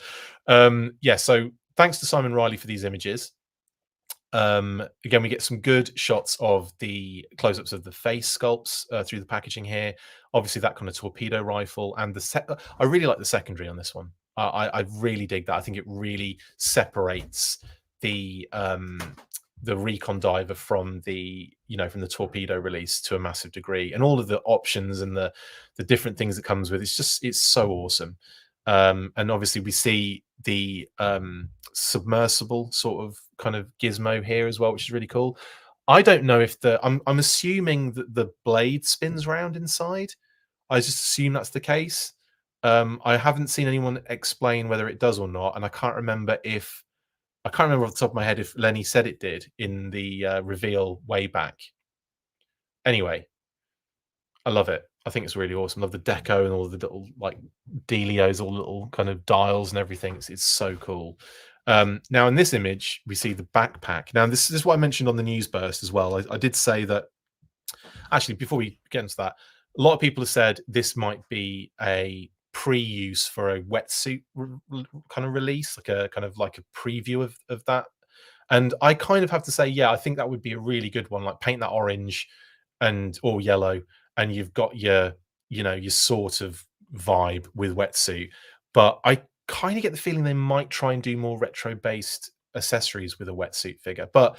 So thanks to Simon Riley for these images. Again, we get some good shots of the close-ups of the face sculpts through the packaging here. Obviously, that kind of torpedo rifle, and I really like the secondary on this one. I really dig that. I think it really separates the recon diver from the from the torpedo release to a massive degree, and all of the options and the different things it comes with. It's so awesome. And obviously we see the submersible sort of kind of gizmo here as well, which is really cool. I don't know if I'm assuming that the blade spins round inside. I just assume that's the case. I haven't seen anyone explain whether it does or not, and I can't remember off the top of my head if Lenny said it did in the reveal way back. Anyway, I love it. I think it's really awesome. Love the deco and all the little like dealios, all little kind of dials and everything. It's so cool. Now in this image, we see the backpack. Now this is what I mentioned on the news burst as well. I did say that actually before we get into that, a lot of people have said this might be a pre-use for a wetsuit kind of release, like a kind of like a preview of that. And I kind of have to say, yeah, I think that would be a really good one. Like paint that orange and or yellow, and you've got your your sort of vibe with wetsuit. But I kind of get the feeling they might try and do more retro based accessories with a wetsuit figure. But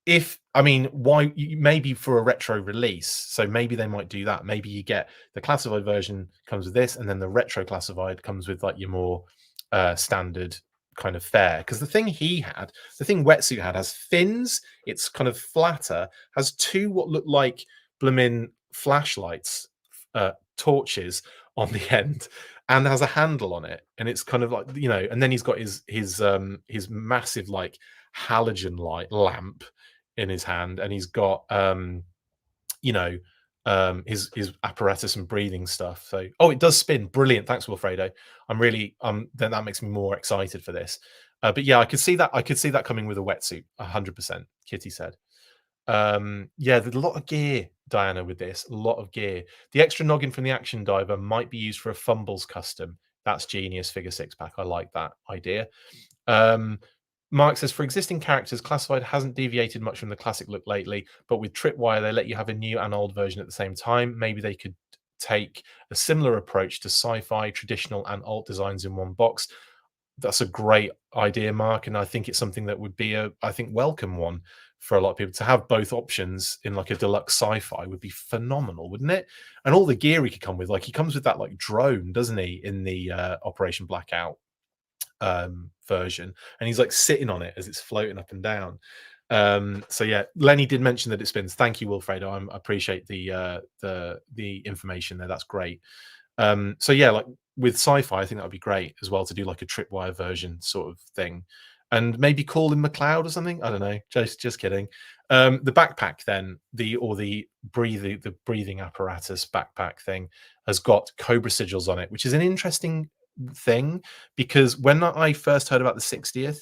if I mean, why maybe for a retro release? So maybe they might do that. Maybe you get the classified version comes with this, and then the retro classified comes with like your more standard kind of fare. Because the thing the thing wetsuit had has fins. It's kind of flatter. Has two what look like blooming flashlights, torches on the end, and has a handle on it. And it's kind of like and then he's got his massive like halogen light lamp in his hand, and he's got his apparatus and breathing stuff. So it does spin. Brilliant. Thanks, Wilfredo. I'm really then that makes me more excited for this. But yeah, I could see that coming with a wetsuit 100%. Kitty said. Yeah, there's a lot of gear, Diana, with this. A lot of gear. The extra noggin from the action diver might be used for a Fumbles custom. That's genius. Figure 6-pack. I like that idea. Mark says, for existing characters, Classified hasn't deviated much from the classic look lately, but with Tripwire, they let you have a new and old version at the same time. Maybe they could take a similar approach to sci-fi, traditional, and alt designs in one box. That's a great idea, Mark, and I think it's something that would be welcome one for a lot of people to have both options in like a deluxe sci-fi would be phenomenal, wouldn't it? And all the gear he could come with, like he comes with that like drone, doesn't he, in the Operation Blackout version, and he's like sitting on it as it's floating up and down. So yeah, Lenny did mention that it spins. Thank you, Wilfredo. I appreciate the information there. That's great. So yeah, like with sci-fi, I think that would be great as well to do like a Tripwire version sort of thing, and maybe call him McLeod or something. I don't know. Just kidding. The backpack then, the breathing apparatus backpack thing has got Cobra sigils on it, which is an interesting thing because when I first heard about the 60th,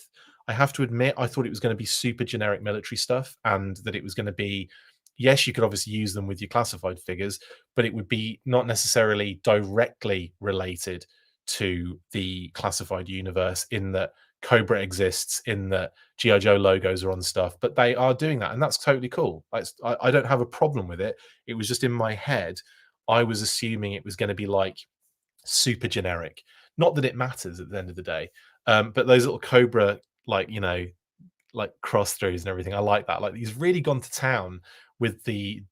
I have to admit I thought it was going to be super generic military stuff, and that it was going to be, yes, you could obviously use them with your classified figures, but it would be not necessarily directly related to the classified universe, in that Cobra exists, in that GI Joe logos are on stuff, but they are doing that, and that's totally cool. I don't have a problem with it. It was just in my head, I was assuming it was going to be like super generic. Not that it matters at the end of the day, but those little Cobra, like like cross throughs and everything, I like that. Like he's really gone to town with the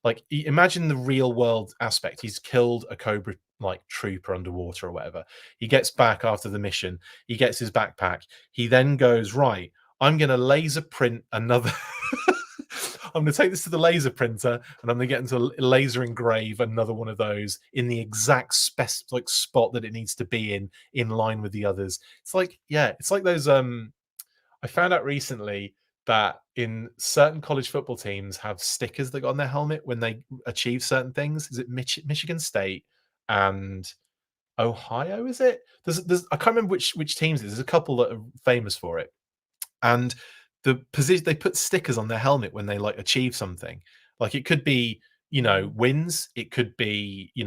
like imagine the real world aspect. He's killed a Cobra like trooper underwater or whatever. He gets back after the mission. He gets his backpack. He then goes, right, I'm going to laser print another. I'm going to take this to the laser printer, and I'm going to get into a laser engrave another one of those in the exact spot that it needs to be in line with the others. It's like, yeah, it's like those. I found out recently that in certain college football teams have stickers that go on their helmet when they achieve certain things. Is it Michigan State and Ohio? Is it? There's I can't remember which teams it is. There's a couple that are famous for it, and the position they put stickers on their helmet when they like achieve something. Like it could be wins, it could be you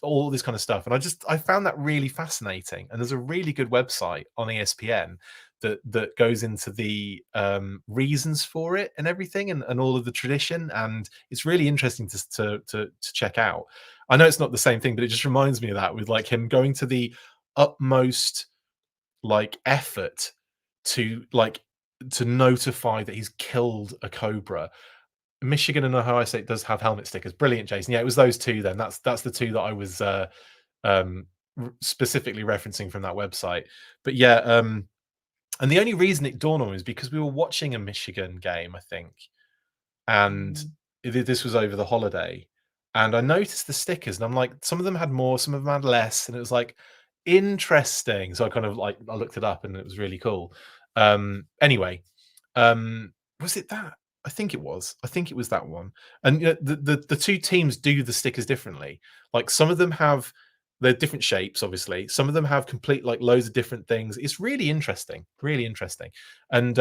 all this kind of stuff. And I found that really fascinating. And there's a really good website on ESPN that goes into the reasons for it and everything, and all of the tradition, and it's really interesting to check out. I know it's not the same thing, but it just reminds me of that, with like him going to the utmost like effort to like to notify that he's killed a cobra. Michigan and Ohio State does have helmet stickers. Brilliant, Jason. Yeah, it was those two then. That's the two that I was um, specifically referencing from that website. But yeah, and the only reason it dawned on me is because we were watching a Michigan game, I think, and this was over the holiday, and I noticed the stickers, and I'm like, some of them had more, some of them had less, and it was like interesting. So I kind of like I looked it up, and it was really cool. Anyway, was it that? I think it was. I think it was that one. And you know, the two teams do the stickers differently. Like some of them have they're different shapes, obviously. Some of them have complete like loads of different things. It's really interesting, really interesting. And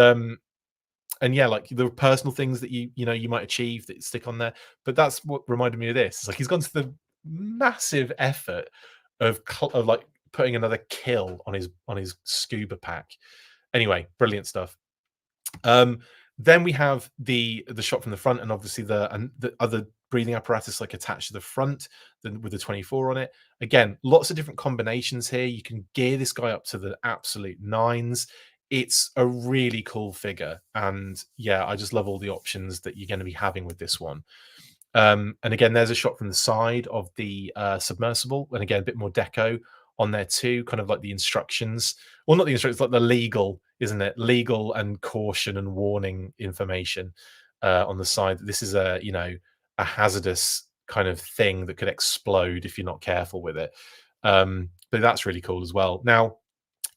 yeah, like the personal things that you know you might achieve that stick on there. But that's what reminded me of this. It's like he's gone to the massive effort of like putting another kill on his scuba pack. Anyway, brilliant stuff. Um, then we have the shot from the front, and obviously the other breathing apparatus like attached to the front with the 24 on it. Again, lots of different combinations here. You can gear this guy up to the absolute nines. It's a really cool figure, and yeah, I just love all the options that you're going to be having with this one. And again, there's a shot from the side of the submersible, and again, a bit more deco on there too, kind of like the instructions. Well, not the instructions, like the legal, isn't it? Legal and caution and warning information on the side. This is a a hazardous kind of thing that could explode if you're not careful with it. But that's really cool as well. Now,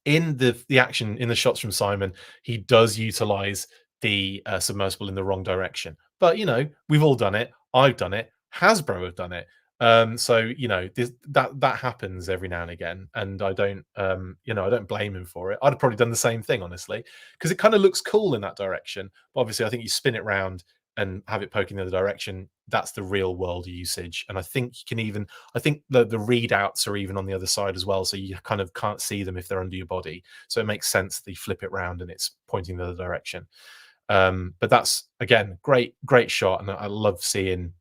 in the action in the shots from Simon, he does utilize the submersible in the wrong direction. But we've all done it. I've done it. Hasbro have done it. So that happens every now and again, and I don't I don't blame him for it. I'd have probably done the same thing, honestly, because it kind of looks cool in that direction. But obviously, I think you spin it round and have it poking the other direction. That's the real world usage, and I think you can even I think the readouts are even on the other side as well, so you kind of can't see them if they're under your body. So it makes sense that you flip it round and it's pointing the other direction. But that's again great shot, and I love seeing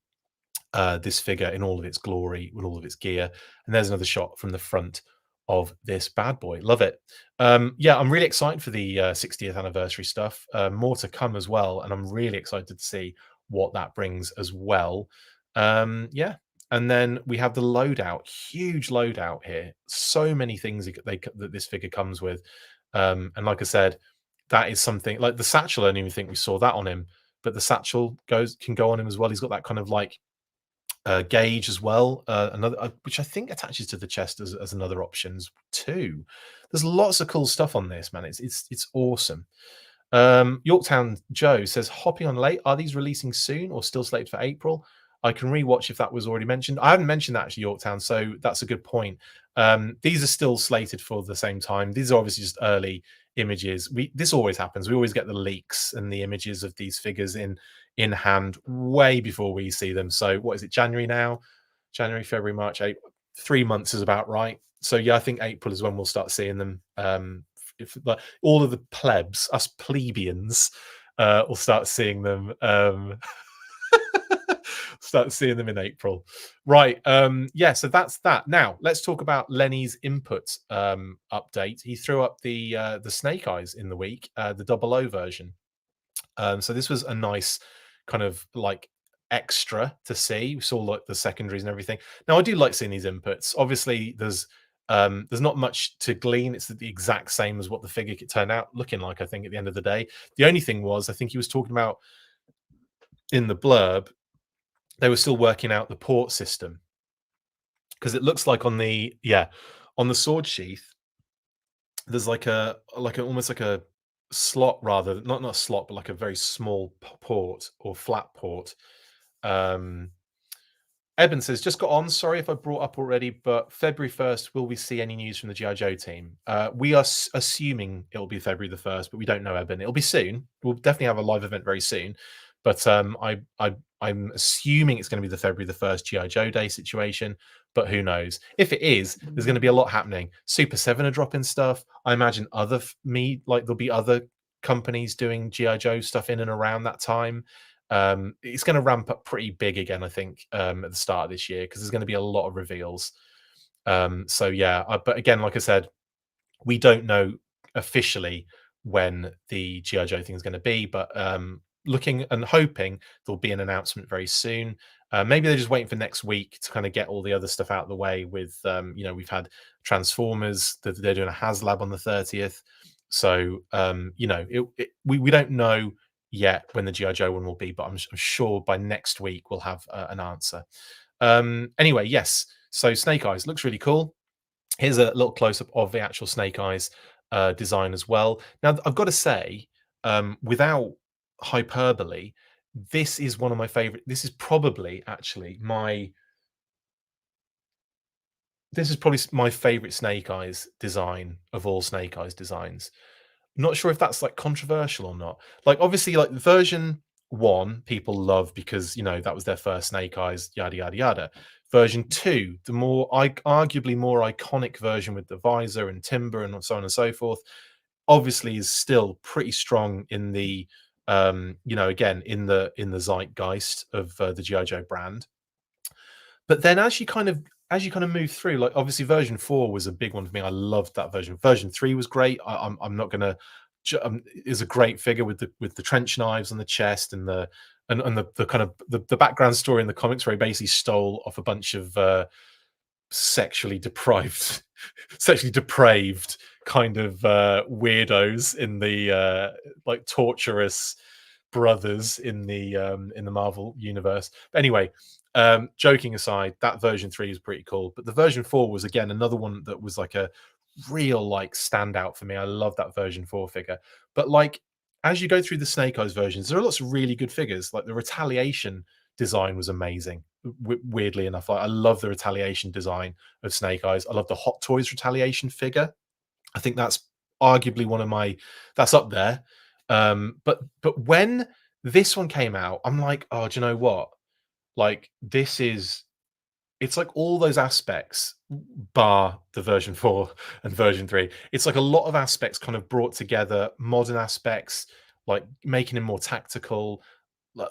this figure in all of its glory with all of its gear. And there's another shot from the front of this bad boy. Love it. Yeah, I'm really excited for the 60th anniversary stuff. More to come as well, and I'm really excited to see what that brings as well. Yeah, and then we have the loadout, huge loadout here. So many things that this figure comes with, and like I said, that is something like the satchel. I don't even think we saw that on him, but the satchel can go on him as well. He's got that kind of like gauge as well, another which I think attaches to the chest as another options too. There's lots of cool stuff on this, man. It's awesome. Yorktown Joe says, hopping on late. Are these releasing soon or still slated for April? I can rewatch if that was already mentioned. I haven't mentioned that actually, Yorktown, so that's a good point. These are still slated for the same time. These are obviously just early images. This always happens. We always get the leaks and the images of these figures in hand way before we see them. So what is it, January now? January, February, March, April. 3 months is about right. So yeah, I think April is when we'll start seeing them. If like all of the plebs, us plebeians, will start seeing them. Start seeing them in April, right? Yeah, so that's that. Now let's talk about Lenny's input update. He threw up the snake eyes in the week, the 00 version. So this was a nice kind of like extra to see. We saw like the secondaries and everything. Now I do like seeing these inputs. Obviously, there's not much to glean. It's the exact same as what the figure could turn out looking like. I think at the end of the day, the only thing was I think he was talking about in the blurb they were still working out the port system, because it looks like on the sword sheath there's like a almost like a slot, rather not a slot but like a very small port or flat port. Eben says, just got on. Sorry if I brought up already, but February 1st, will we see any news from the G.I. Joe team? We are assuming it'll be February the 1st, but we don't know, Eben. It'll be soon. We'll definitely have a live event very soon. But I'm assuming it's going to be the February the 1st G.I. Joe Day situation, but who knows? If it is, there's going to be a lot happening. Super 7 are dropping stuff. I imagine there'll be other companies doing G.I. Joe stuff in and around that time. It's going to ramp up pretty big again, I think, at the start of this year, because there's going to be a lot of reveals. So yeah, but again, like I said, we don't know officially when the GI Joe thing is going to be, but looking and hoping there'll be an announcement very soon. Maybe they're just waiting for next week to kind of get all the other stuff out of the way. With we've had Transformers, they're doing a HasLab on the 30th, so we don't know yet when the GI Joe one will be, but I'm sure by next week we'll have an answer. Anyway, yes. So Snake Eyes looks really cool. Here's a little close up of the actual Snake Eyes design as well. Now, I've got to say, without hyperbole, this is one of my favorite. This is probably actually my favorite Snake Eyes design of all Snake Eyes designs. Not sure if that's like controversial or not. Like, obviously, like version 1, people love because that was their first Snake Eyes, yada yada yada. Version 2, the arguably more iconic version with the visor and timber and so on and so forth, obviously is still pretty strong in the again in the zeitgeist of the GI Joe brand. But then as you kind of move through, like obviously version 4 was a big one for me. I loved that version. Version 3 was great. I'm not gonna is a great figure with the trench knives on the chest and the kind of the background story in the comics where he basically stole off a bunch of sexually deprived kind of weirdos in the like torturous brothers in the Marvel universe. But anyway, joking aside, that version 3 is pretty cool, but the version 4 was again another one that was like a real like standout for me. I love that version 4 figure. But like as you go through the Snake Eyes versions, there are lots of really good figures. Like the Retaliation design was amazing. Weirdly enough, I love the Retaliation design of Snake Eyes. I love the Hot Toys Retaliation figure. I think that's arguably one of my that's up there. But when this one came out, I'm like, oh, do you know what? Like it's like all those aspects, bar the version 4 and version 3. It's like a lot of aspects kind of brought together, modern aspects, like making him more tactical,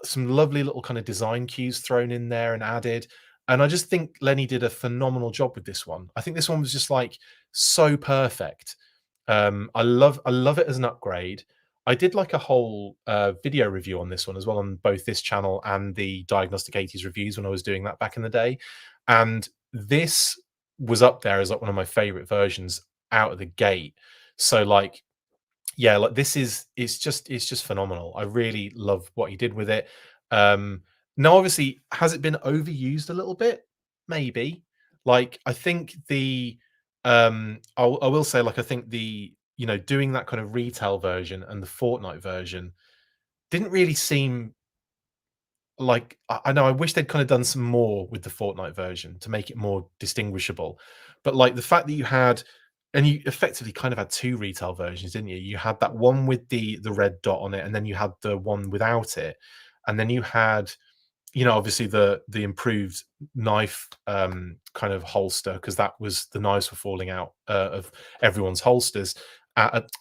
some lovely little kind of design cues thrown in there and added. And I just think Lenny did a phenomenal job with this one. I think this one was just like so perfect. I love it as an upgrade. I did like a whole video review on this one as well on both this channel and the Diagnostik80s reviews when I was doing that back in the day. And this was up there as like one of my favorite versions out of the gate. So like, yeah, like it's just phenomenal. I really love what he did with it. Now, obviously, has it been overused a little bit? Maybe. Like, I think I will say, like, I think doing that kind of retail version and the Fortnite version didn't really seem like I know I wish they'd kind of done some more with the Fortnite version to make it more distinguishable. But like the fact that you effectively kind of had two retail versions, didn't you? You had that one with the red dot on it, and then you had the one without it, and then you had obviously the improved knife kind of holster, because that was the knives were falling out of everyone's holsters,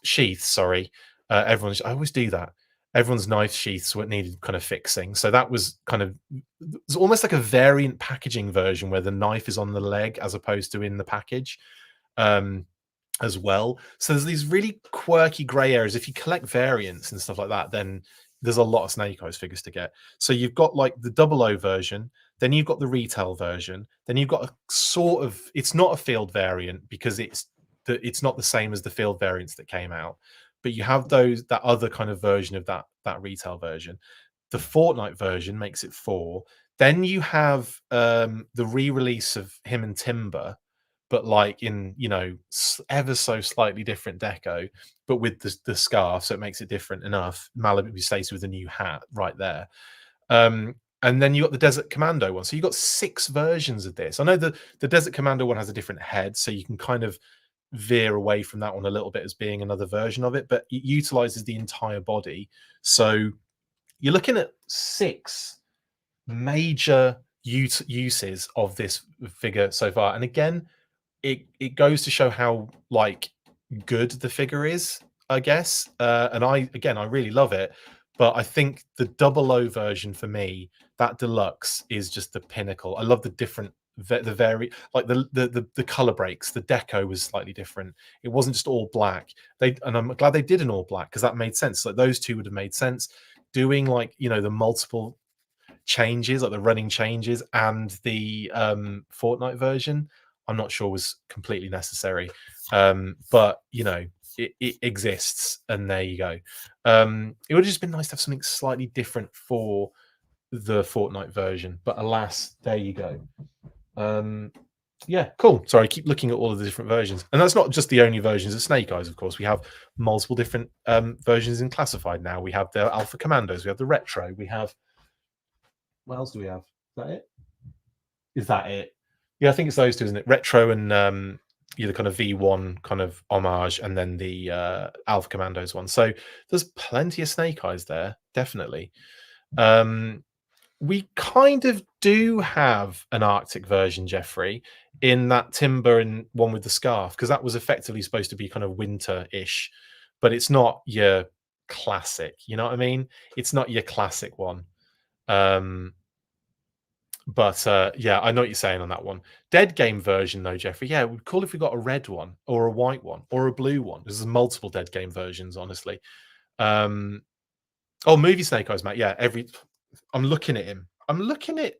sheaths, sorry. Everyone's I always do that. Everyone's knife sheaths were needed kind of fixing, so that was kind of it's almost like a variant packaging version where the knife is on the leg as opposed to in the package as well. So there's these really quirky gray areas. If you collect variants and stuff like that, then there's a lot of Snake Eyes figures to get. So you've got like the 00 version, then you've got the retail version, then you've got a sort of, it's not a field variant because it's not the same as the field variants that came out, but you have that other kind of version of that retail version. The Fortnite version makes it 4. Then you have the re-release of him and Timber, but like in ever so slightly different deco, but with the scarf, so it makes it different enough. Malibu Stacy with a new hat right there. And then you got the Desert Commando one. So you got 6 versions of this. I know the Desert Commando one has a different head, so you can kind of veer away from that one a little bit as being another version of it, but it utilizes the entire body. So you're looking at 6 major uses of this figure so far. And again, it goes to show how like good the figure is, I guess. And I really love it, but I think the 00 version for me, that deluxe, is just the pinnacle. I love the different the color breaks, the deco was slightly different. It wasn't just all black. And I'm glad they did an all black because that made sense. Like those two would have made sense. Doing like the multiple changes, like the running changes, and the Fortnite version, I'm not sure was completely necessary. But it exists, and there you go. It would have just been nice to have something slightly different for the Fortnite version, but alas, there you go. Yeah, cool. Sorry, I keep looking at all of the different versions, and that's not just the only versions of Snake Eyes. Of course, we have multiple different versions in Classified now. We have the Alpha Commandos, we have the Retro, we have, what else do we have? Is that it? Is that it? Yeah, I think it's those two, isn't it? Retro and the kind of V1 kind of homage, and then the Alpha Commandos one. So there's plenty of Snake Eyes there, definitely. We kind of do have an Arctic version, Jeffrey, in that timber and one with the scarf, because that was effectively supposed to be kind of winter-ish, but it's not your classic. You know what I mean? It's not your classic one. But yeah, I know what you're saying on that one. Dead Game version, though, Jeffrey. Yeah, it would be cool if we got a red one or a white one or a blue one. There's multiple Dead Game versions, honestly. Oh, movie Snake Eyes, Matt. Yeah, I'm looking at him. I'm looking at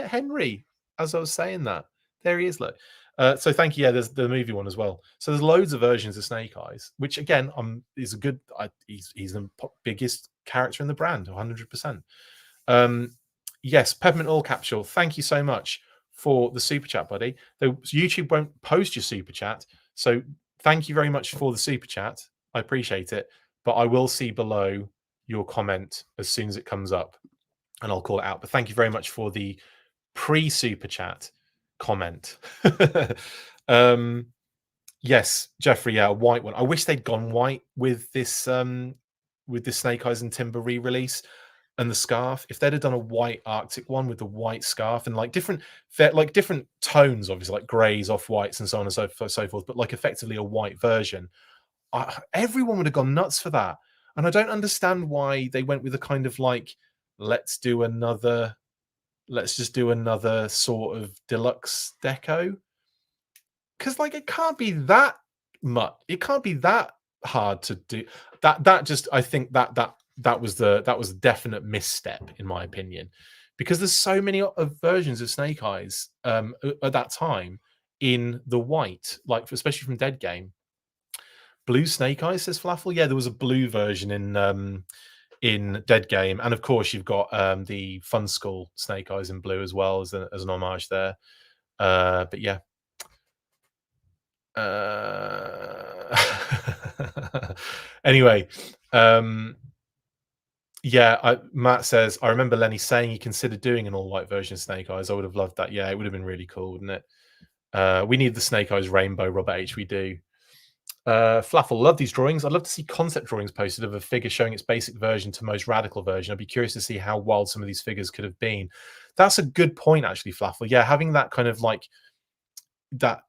Henry as I was saying that. There he is, look. So thank you. Yeah, there's the movie one as well. So there's loads of versions of Snake Eyes, which again, is a good. He's the biggest character in the brand, 100%. Yes, Peppermint Oil Capsule. Thank you so much for the super chat, buddy. Though YouTube won't post your super chat, so thank you very much for the super chat. I appreciate it, but I will see below your comment as soon as it comes up, and I'll call it out. But thank you very much for the pre-super chat comment. Yes, Jeffrey, yeah, a white one. I wish they'd gone white with this Snake Eyes and Timber re-release and the scarf. If they'd have done a white Arctic one with the white scarf and like different tones, obviously like greys, off whites, and so on and so forth, but like effectively a white version, everyone would have gone nuts for that. And I don't understand why they went with a kind of like, let's just do another sort of deluxe deco, because like it can't be that much. It can't be that hard to do. I think that was a definite misstep in my opinion, because there's so many versions of Snake Eyes at that time in the white, like especially from Dead Game. Blue Snake Eyes, says Falafel. Yeah, there was a blue version in Dead Game, and of course you've got the Fun School Snake Eyes in blue as well as an homage there. But yeah. Anyway, yeah, Matt says, I remember Lenny saying he considered doing an all-white version of Snake Eyes. I would have loved that. Yeah, it would have been really cool, wouldn't it? We need the Snake Eyes rainbow, Robert H. We do. Flaffle, love these drawings. I'd love to see concept drawings posted of a figure showing its basic version to most radical version. I'd be curious to see how wild some of these figures could have been. That's a good point, actually, Flaffle. Yeah, having that kind of like that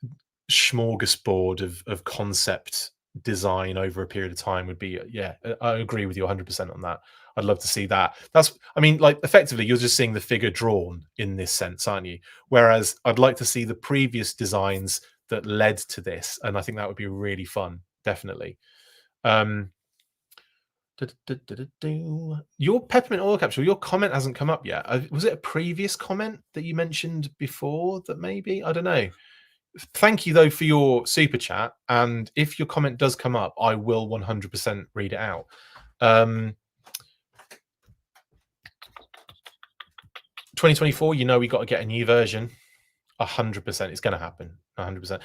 smorgasbord of concept design over a period of time would be, yeah, I agree with you 100% on that. I'd love to see that. I mean, like effectively you're just seeing the figure drawn in this sense, aren't you? Whereas I'd like to see the previous designs that led to this, and I think that would be really fun, definitely. Your Peppermint Oil Capsule, your comment hasn't come up yet. Was it a previous comment that you mentioned before that maybe? I don't know. Thank you though for your super chat, and if your comment does come up, I will 100% read it out. 2024, you know, we got to get a new version. 100%, it's going to happen. 100%.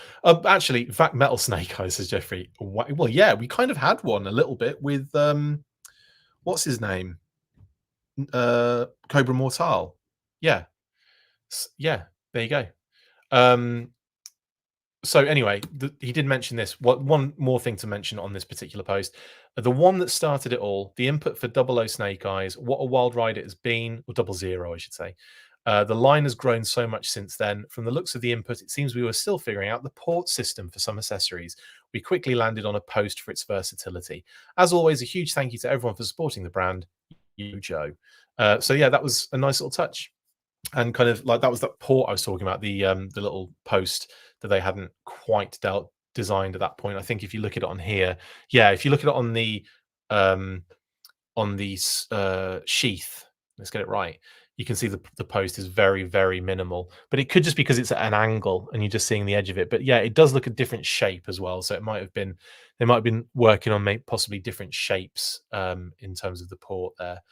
Actually, in fact, Metal Snake Eyes, says Jeffrey. Well, yeah, we kind of had one a little bit with what's his name? Cobra Mortal. Yeah, yeah. There you go. So anyway, he did mention this. One more thing to mention on this particular post. The one that started it all, the input for 00 Snake Eyes, what a wild ride it has been, or 00, I should say. The line has grown so much since then. From the looks of the input, it seems we were still figuring out the port system for some accessories. We quickly landed on a post for its versatility. As always, a huge thank you to everyone for supporting the brand. You, Joe. So yeah, that was a nice little touch. and kind of like that was that port I was talking about, the little post that they hadn't quite designed at that point. I think if you look at it on here, yeah, if you look at it um, on the sheath, let's get it right. You can see the post is very, very minimal, but it could just because it's at an angle and you're just seeing the edge of it. But yeah, it does look a different shape as well. So it might have been they might have been working on possibly different shapes in terms of the port there.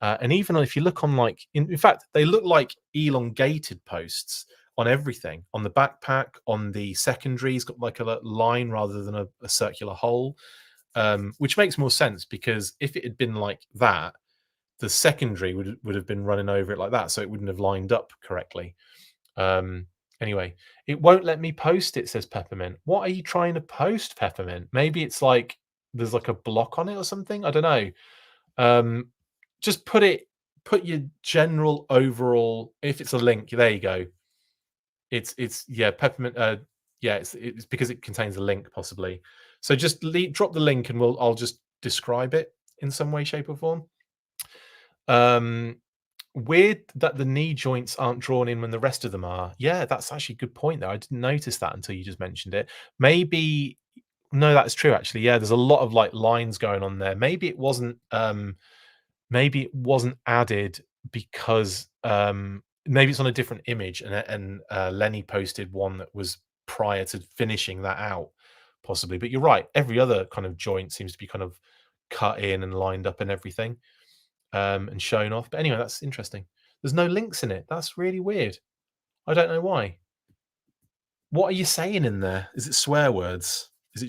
And even if you look on like, in fact, they look like elongated posts on everything, on the backpack, on the secondaries, got like a line rather than a circular hole, which makes more sense because if it had been like that, the secondary would have been running over it like that, so it wouldn't have lined up correctly. Anyway, it won't let me post it, says Peppermint. What are you trying to post, Peppermint? Maybe it's like there's like a block on it or something. I don't know. Just put your general overall. If it's a link, there you go. It's yeah, Peppermint. Yeah, it's because it contains a link possibly. So just drop the link and I'll just describe it in some way, shape, or form. Weird that the knee joints aren't drawn in when the rest of them are. Yeah, that's actually a good point there. I didn't notice that until you just mentioned it. Maybe no, that's true actually. Yeah, there's a lot of like lines going on there. Maybe it wasn't added because maybe it's on a different image and Lenny posted one that was prior to finishing that out possibly. But you're right, every other kind of joint seems to be kind of cut in and lined up and everything and shown off. But anyway, that's interesting. There's no links in it. That's really weird. I don't know why. What are you saying in there? Is it swear words? Is it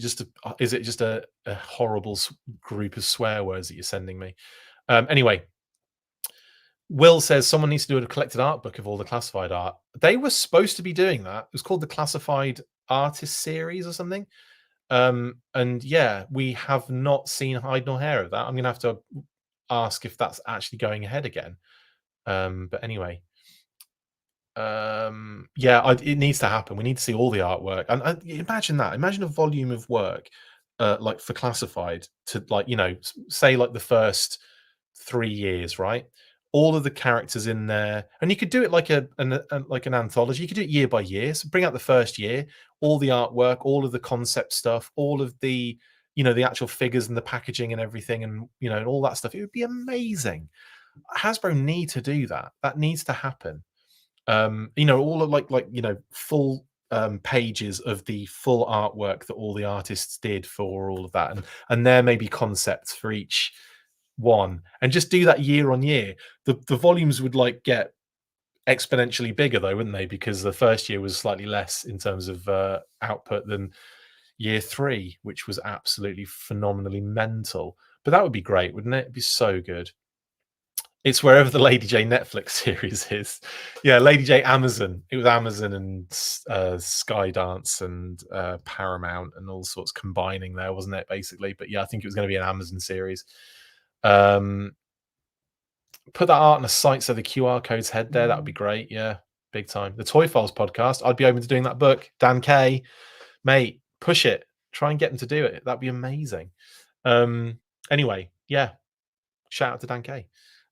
just a horrible group of swear words that you're sending me? Anyway, Will says someone needs to do a collected art book of all the classified art. They were supposed to be doing that. It was called the Classified Artist Series or something. And yeah, we have not seen hide nor hair of that. I'm going to have to ask if that's actually going ahead again. But anyway, yeah, it needs to happen. We need to see all the artwork. And imagine that. Imagine a volume of work like for classified to like, say like the first 3 years, right? All of the characters in there, and you could do it like like an anthology. You could do it year by year. So bring out the first year, all the artwork, all of the concept stuff, all of the the actual figures and the packaging and everything, and and all that stuff. It would be amazing. Hasbro need to do that. That needs to happen. All of like full pages of the full artwork that all the artists did for all of that, and there may be concepts for each one, and just do that year on year. The volumes would like get exponentially bigger though, wouldn't they? Because the first year was slightly less in terms of output than year 3, which was absolutely phenomenally mental. But that would be great, wouldn't it? It'd be so good. It's wherever the Lady J Netflix series is. Yeah, Lady J Amazon. It was Amazon and Skydance and Paramount and all sorts combining there, wasn't it? Basically, but yeah, I think it was going to be an Amazon series. Put that art on a site so the QR codes head there. That would be great. Yeah, big time. The Toy Files podcast. I'd be open to doing that book. Dan K, mate, push it. Try and get them to do it. That'd be amazing. Anyway, yeah. Shout out to Dan K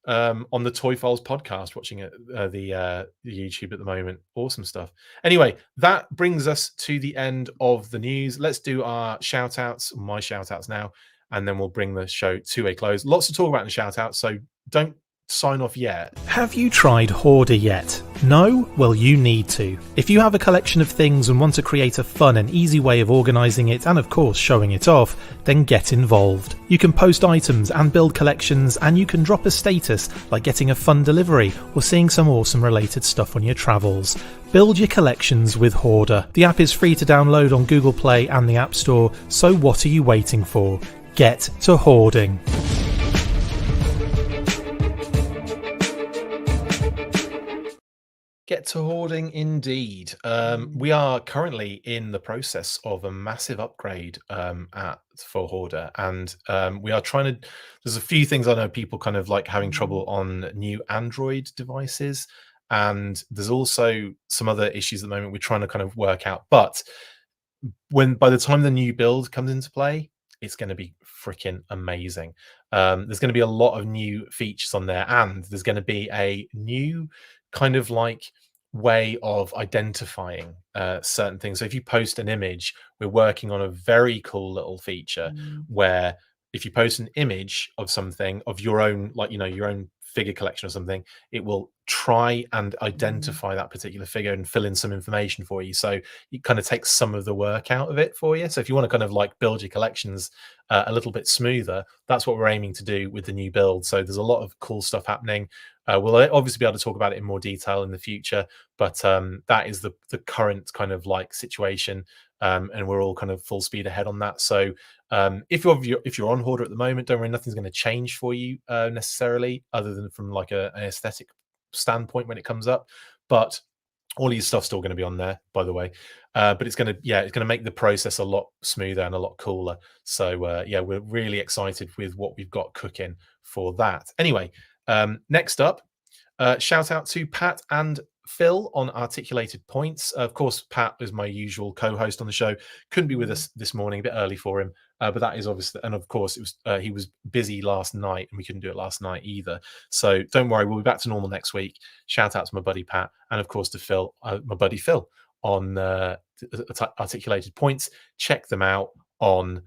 on the Toy Files podcast, watching it the YouTube at the moment. Awesome stuff. Anyway, that brings us to the end of the news. Let's do our shout outs, my shout outs now, and then we'll bring the show to a close. Lots to talk about in the shout outs, so don't sign off yet. Have you tried Hoarder yet? No? Well, you need to. If you have a collection of things and want to create a fun and easy way of organising it and of course showing it off, then get involved. You can post items and build collections, and you can drop a status like getting a fun delivery or seeing some awesome related stuff on your travels. Build your collections with Hoarder. The app is free to download on Google Play and the App Store, so what are you waiting for? Get to hoarding. Get to hoarding indeed. We are currently in the process of a massive upgrade for Hoarder, and we are trying to. There's a few things I know people kind of like having trouble on new Android devices, and there's also some other issues at the moment we're trying to kind of work out. But by the time the new build comes into play, it's going to be freaking amazing. There's going to be a lot of new features on there, and there's going to be a new kind of like way of identifying certain things. So if you post an image, we're working on a very cool little feature where if you post an image of something of your own, like, you know, your own figure collection or something, it will try and identify that particular figure and fill in some information for you. So it kind of takes some of the work out of it for you. So if you want to kind of like build your collections a little bit smoother, that's what we're aiming to do with the new build. So there's a lot of cool stuff happening. We'll obviously be able to talk about it in more detail in the future, but that is the current kind of like situation, and we're all kind of full speed ahead on that. So if you're on Hoarder at the moment, don't worry, nothing's going to change for you necessarily, other than from like an aesthetic standpoint when it comes up. But all your stuff's still going to be on there, by the way. But it's going to make the process a lot smoother and a lot cooler. So yeah, we're really excited with what we've got cooking for that. Anyway, next up, shout out to Pat and Phil on Articulated Points. Of course, Pat is my usual co-host on the show. Couldn't be with us this morning, a bit early for him, but that is obviously, and of course, it was he was busy last night, and we couldn't do it last night either. So don't worry, we'll be back to normal next week. Shout out to my buddy Pat, and of course to Phil, my buddy Phil on Articulated Points. Check them out on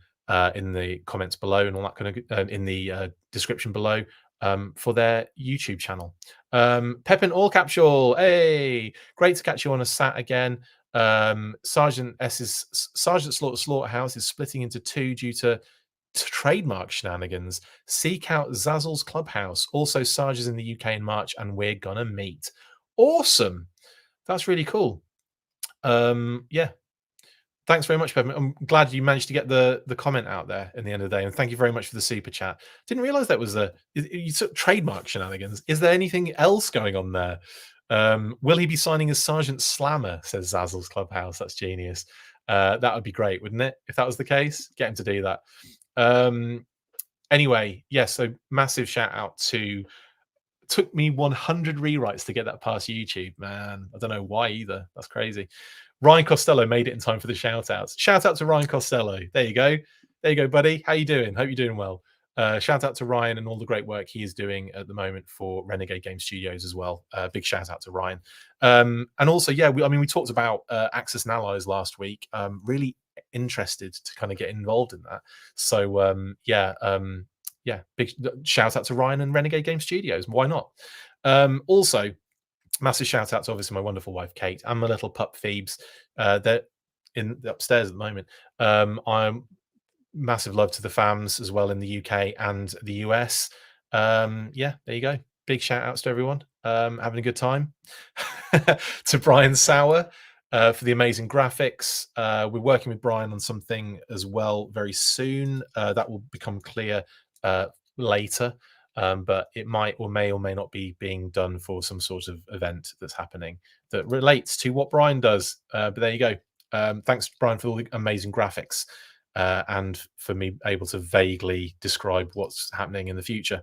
in the comments below and all that kind of in the description below. For their YouTube channel. Pepin All Capsule, hey, great to catch you on a sat again. Sergeant Slaughterhouse is splitting into two due to trademark shenanigans. Seek out Zazzle's Clubhouse. Also, Sarge is in the UK in March, and we're gonna meet. Awesome, that's really cool. Yeah. Thanks very much, Pepin. I'm glad you managed to get the comment out there in the end of the day, and thank you very much for the super chat. Didn't realize that was you took trademark shenanigans. Is there anything else going on there? Will he be signing as Sergeant Slammer? Says Zazzle's Clubhouse. That's genius. That would be great, wouldn't it? If that was the case, get him to do that. Anyway, yes. So massive shout out to. Took me 100 rewrites to get that past YouTube, man. I don't know why either. That's crazy. Ryan Costello made it in time for the shout outs. Shout out to Ryan Costello. There you go. There you go, buddy. How you doing? Hope you're doing well. Shout out to Ryan and all the great work he is doing at the moment for Renegade Game Studios as well. Big shout out to Ryan. And also, yeah, we talked about Axis and Allies last week. Really interested to kind of get involved in that. So yeah, big shout out to Ryan and Renegade Game Studios. Why not? Also, massive shout out to obviously my wonderful wife Kate and my little pup Phoebes. They're in upstairs at the moment. I'm massive love to the fams as well in the UK and the US. Yeah, there you go. Big shout outs to everyone. Having a good time. To Brian Sauer for the amazing graphics. We're working with Brian on something as well very soon. That will become clear later. But it might or may not be being done for some sort of event that's happening that relates to what Brian does. But there you go. Thanks, Brian, for all the amazing graphics and for me able to vaguely describe what's happening in the future.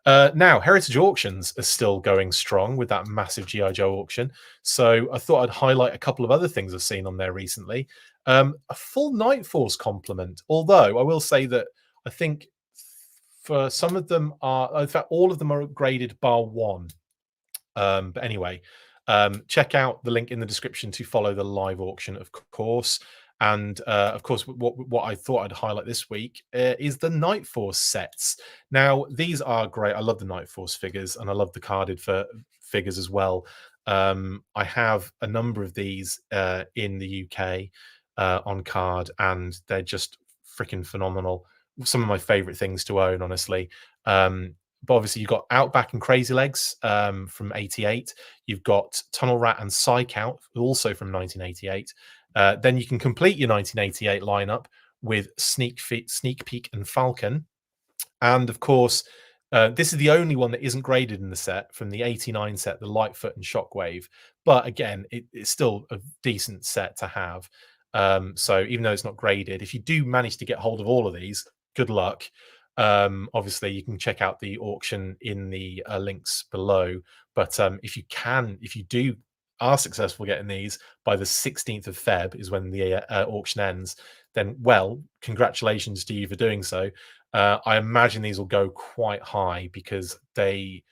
Now, Heritage Auctions are still going strong with that massive G.I. Joe auction. So I thought I'd highlight a couple of other things I've seen on there recently. A full Night Force complement, although I will say that I think for some of them are, in fact, all of them are graded bar one. But anyway, check out the link in the description to follow the live auction, of course. And of course, what I thought I'd highlight this week is the Night Force sets. Now, these are great. I love the Night Force figures, and I love the carded figures as well. I have a number of these in the UK on card, and they're just freaking phenomenal. Some of my favorite things to own, honestly. But obviously, you've got Outback and Crazy Legs from '88. You've got Tunnel Rat and Psych-Out, also from 1988. Then you can complete your 1988 lineup with Sneak Peek and Falcon. And of course, this is the only one that isn't graded in the set from the 89 set, the Lightfoot and Shockwave. But again, it's still a decent set to have. So even though it's not graded, if you do manage to get hold of all of these, good luck. Obviously, you can check out the auction in the links below. But if you are successful getting these by the 16th of Feb is when the auction ends, then, well, congratulations to you for doing so. I imagine these will go quite high because they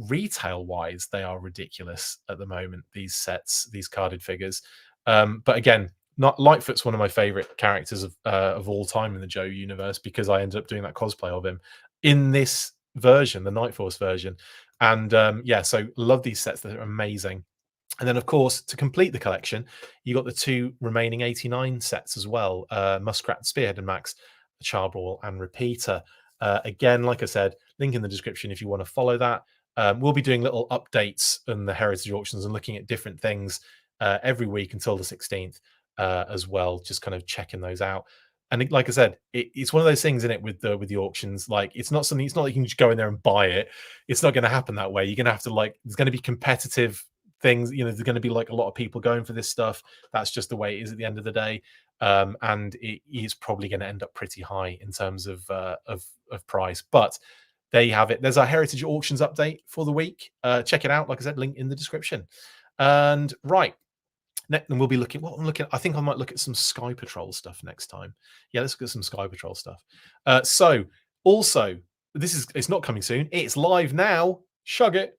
retail wise, they are ridiculous at the moment, these sets, these carded figures. But again, not Lightfoot's one of my favorite characters of all time in the Joe universe, because I ended up doing that cosplay of him in this version, the Night Force version. And yeah, so love these sets. They're amazing. And then, of course, to complete the collection, you got the 2 remaining 89 sets as well: Muskrat, Spearhead, and Max, Charbroil, and Repeater. Again, like I said, link in the description if you want to follow that. We'll be doing little updates on the heritage auctions and looking at different things every week until the 16th as well, just kind of checking those out. And like I said, it's one of those things in it with the auctions. Like, it's not something. It's not like you can just go in there and buy it. It's not going to happen that way. You're going to have to, like, there's going to be competitive things. There's going to be like a lot of people going for this stuff. That's just the way it is at the end of the day. And it is probably going to end up pretty high in terms of price. But there you have it. There's our heritage auctions update for the week. Check it out. Like I said, link in the description. And right. Next, and we'll be looking. What I'm looking at, I think I might look at some Sky Patrol stuff next time. Yeah, let's look at some Sky Patrol stuff. So also, it's not coming soon. It's live now. Shug it.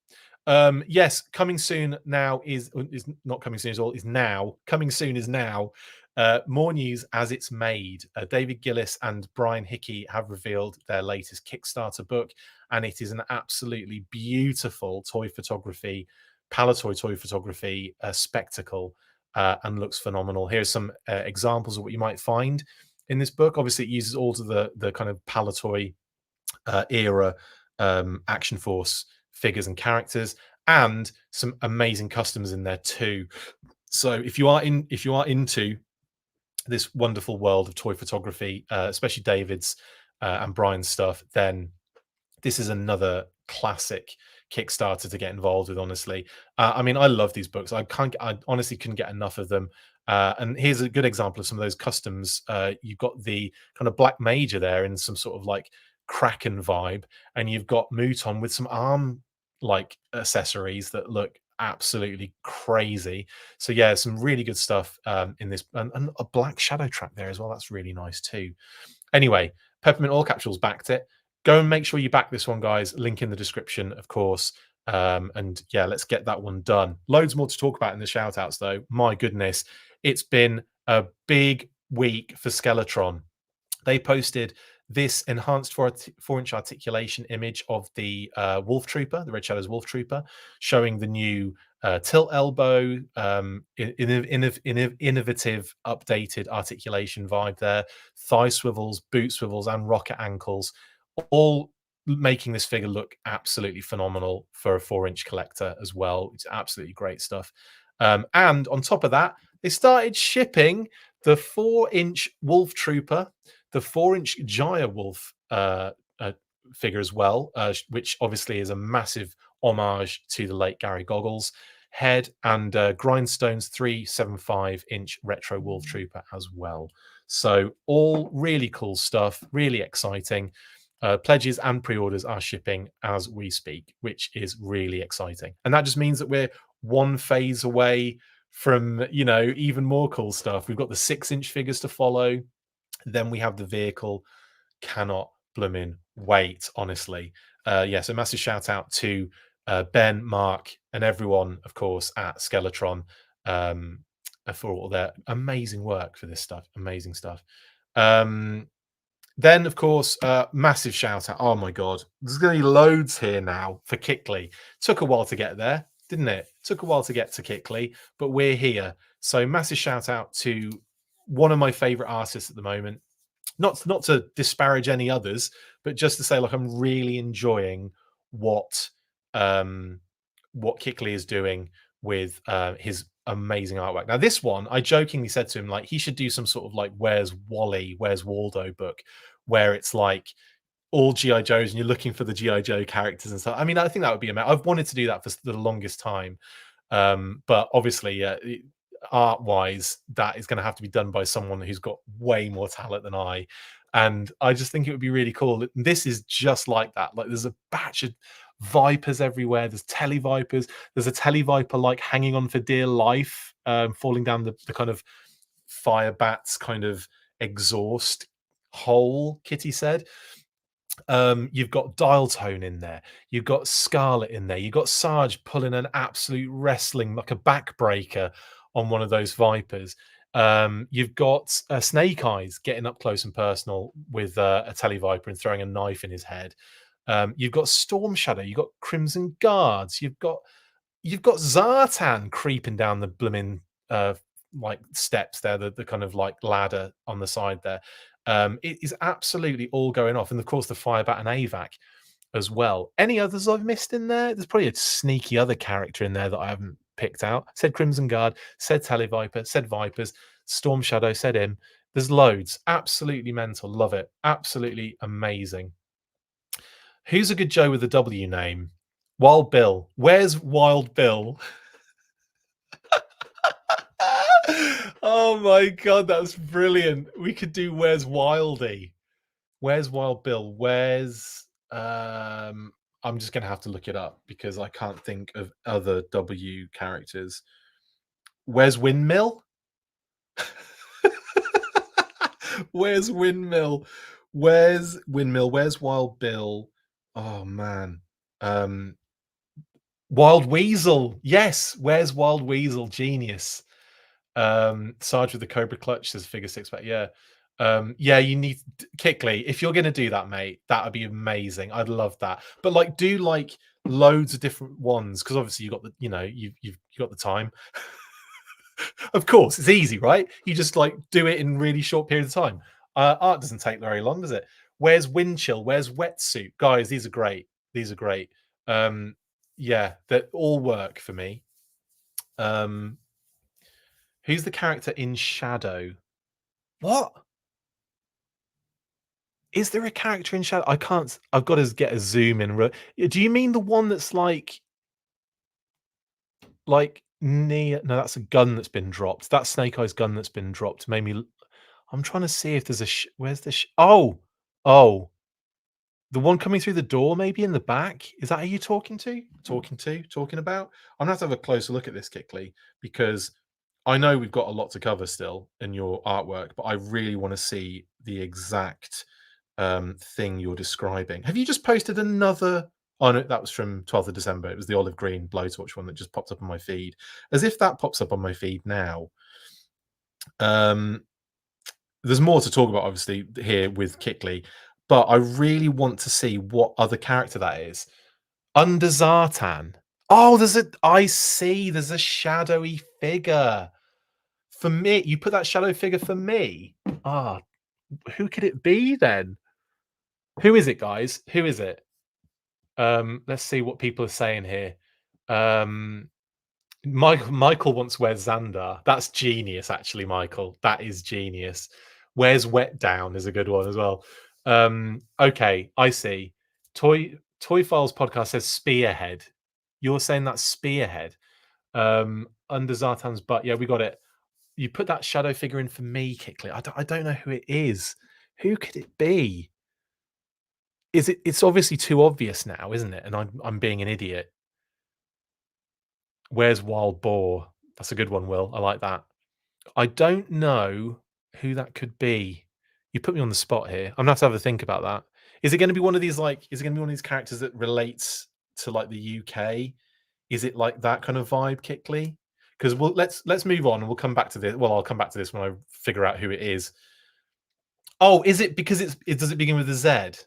Yes, coming soon now is not coming soon at all. Is now coming soon is now. More news as it's made. David Gillis and Brian Hickey have revealed their latest Kickstarter book, and it is an absolutely beautiful toy photography, Palatoy toy photography spectacle. And looks phenomenal. Here's some examples of what you might find in this book. Obviously, it uses all of the kind of Palatoy era Action Force figures and characters, and some amazing customs in there too. So if you are into this wonderful world of toy photography, especially David's and Brian's stuff, then this is another classic Kickstarter to get involved with. Honestly, I mean, I love these books. I honestly couldn't get enough of them. And here's a good example of some of those customs. You've got the kind of Black Major there in some sort of like Kraken vibe, and you've got Mouton with some arm like accessories that look absolutely crazy. So yeah, some really good stuff in this, and a black shadow track there as well. That's really nice too. Anyway, Peppermint Oil Capsules backed it. Go and make sure you back this one, guys. Link in the description, of course. And yeah, let's get that one done. Loads more to talk about in the shout outs, though. My goodness, it's been a big week for Skeletron. They posted this enhanced 4-inch articulation image of the Wolf Trooper, the Red Shadows Wolf Trooper, showing the new tilt elbow, innovative, updated articulation vibe there, thigh swivels, boot swivels, and rocket ankles, all making this figure look absolutely phenomenal for a 4-inch collector as well. It's absolutely great stuff. And on top of that, they started shipping the 4-inch Wolf Trooper, the 4-inch Jaya Wolf figure as well, which obviously is a massive homage to the late Gary Goggles head, and Grindstone's 375-inch retro Wolf Trooper as well. So all really cool stuff, really exciting. Pledges and pre-orders are shipping as we speak, which is really exciting. And that just means that we're one phase away from, even more cool stuff. We've got the 6-inch figures to follow. Then we have the vehicle. Cannot blooming wait, honestly. Yeah, so massive shout out to Ben, Mark, and everyone, of course, at Skeletron for all their amazing work for this stuff. Amazing stuff. Then, of course, massive shout out. Oh my God, there's going to be loads here now for Kickley. Took a while to get there, didn't it? Took a while to get to Kickley, but we're here. So massive shout out to one of my favorite artists at the moment. Not to disparage any others, but just to say, like, I'm really enjoying what Kickley is doing with his amazing artwork. Now, this one, I jokingly said to him, like, he should do some sort of like Where's Wally, Where's Waldo book, where it's like all G.I. Joes and you're looking for the G.I. Joe characters and stuff. I mean, I think that would be amazing. I've wanted to do that for the longest time. But obviously, art-wise, that is going to have to be done by someone who's got way more talent than I. And I just think it would be really cool. This is just like that. Like, there's a batch of vipers everywhere. There's televipers. There's a televiper like hanging on for dear life, falling down the kind of fire bat's kind of exhaust hole, Kitty said. You've got Dial Tone in there. You've got Scarlet in there. You've got Sarge pulling an absolute wrestling, like a backbreaker on one of those Vipers. You've got Snake Eyes getting up close and personal with a Televiper and throwing a knife in his head. You've got Storm Shadow. You've got Crimson Guards. You've got Zartan creeping down the blooming like steps there, the kind of like ladder on the side there. It is absolutely all going off, and of course the Firebat and AVAC as well. Any others I've missed in there? There's probably a sneaky other character in there that I haven't picked out. Said Crimson Guard, said Televiper, said Vipers, Storm Shadow, said him. There's loads. Absolutely mental. Love it. Absolutely amazing. Who's a good Joe with a W name? Wild Bill. Where's Wild Bill? Oh my god, that's brilliant. We could do Where's Wildy? Where's Wild Bill? I'm just gonna have to look it up because I can't think of other W characters. Where's Windmill? Where's Windmill? Where's Windmill? Where's Wild Bill? Oh man. Wild Weasel. Yes, where's Wild Weasel? Genius. Sarge with the Cobra Clutch says figure 6 pack. Yeah. Yeah, you need Kickley. If you're gonna do that, mate, that would be amazing. I'd love that. But like do like loads of different ones, because obviously you've got the, you've got the time. Of course, it's easy, right? You just like do it in really short periods of time. Art doesn't take very long, does it? Where's Windchill? Where's Wetsuit? Guys, these are great. These are great. Yeah, that all work for me. Who's the character in Shadow? What? Is there a character in Shadow? I can't. I've got to get a zoom in. Do you mean the one that's like near? No, that's a gun that's been dropped. That's Snake Eyes' gun that's been dropped. Made me. I'm trying to see if there's a. Where's the? Oh, the one coming through the door, maybe in the back. Is that who you're talking to? Talking about? I'm gonna have to have a closer look at this, Kickley, because I know we've got a lot to cover still in your artwork, but I really want to see the exact thing you're describing. Have you just posted another? Oh no, that was from 12th of December. It was the olive green blowtorch one that just popped up on my feed. As if that pops up on my feed now. There's more to talk about, obviously, here with Kickley, but I really want to see what other character that is. Under Zartan. Oh, I see, there's a shadowy figure. For me, you put that shadow figure for me. Ah, who could it be then? Who is it, guys? Who is it? Let's see what people are saying here. Michael wants Where's Xandar. That's genius, actually, Michael. That is genius. Where's Wet Down is a good one as well. Okay, I see. Toy Files podcast says Spearhead. You're saying that's Spearhead. Under Zartan's butt. Yeah, we got it. You put that shadow figure in for me, Kickley. I don't know who it is. Who could it be? It's obviously too obvious now, isn't it? And I'm being an idiot. Where's Wild Boar? That's a good one, Will. I like that. I don't know who that could be. You put me on the spot here. I'm gonna have to have a think about that. Is it going to be one of these is it going to be one of these characters that relates to like the UK? Is it like that kind of vibe, Kickley? Because let's move on and we'll come back to this. Well, I'll come back to this when I figure out who it is. Oh, is it because does it begin with a Z?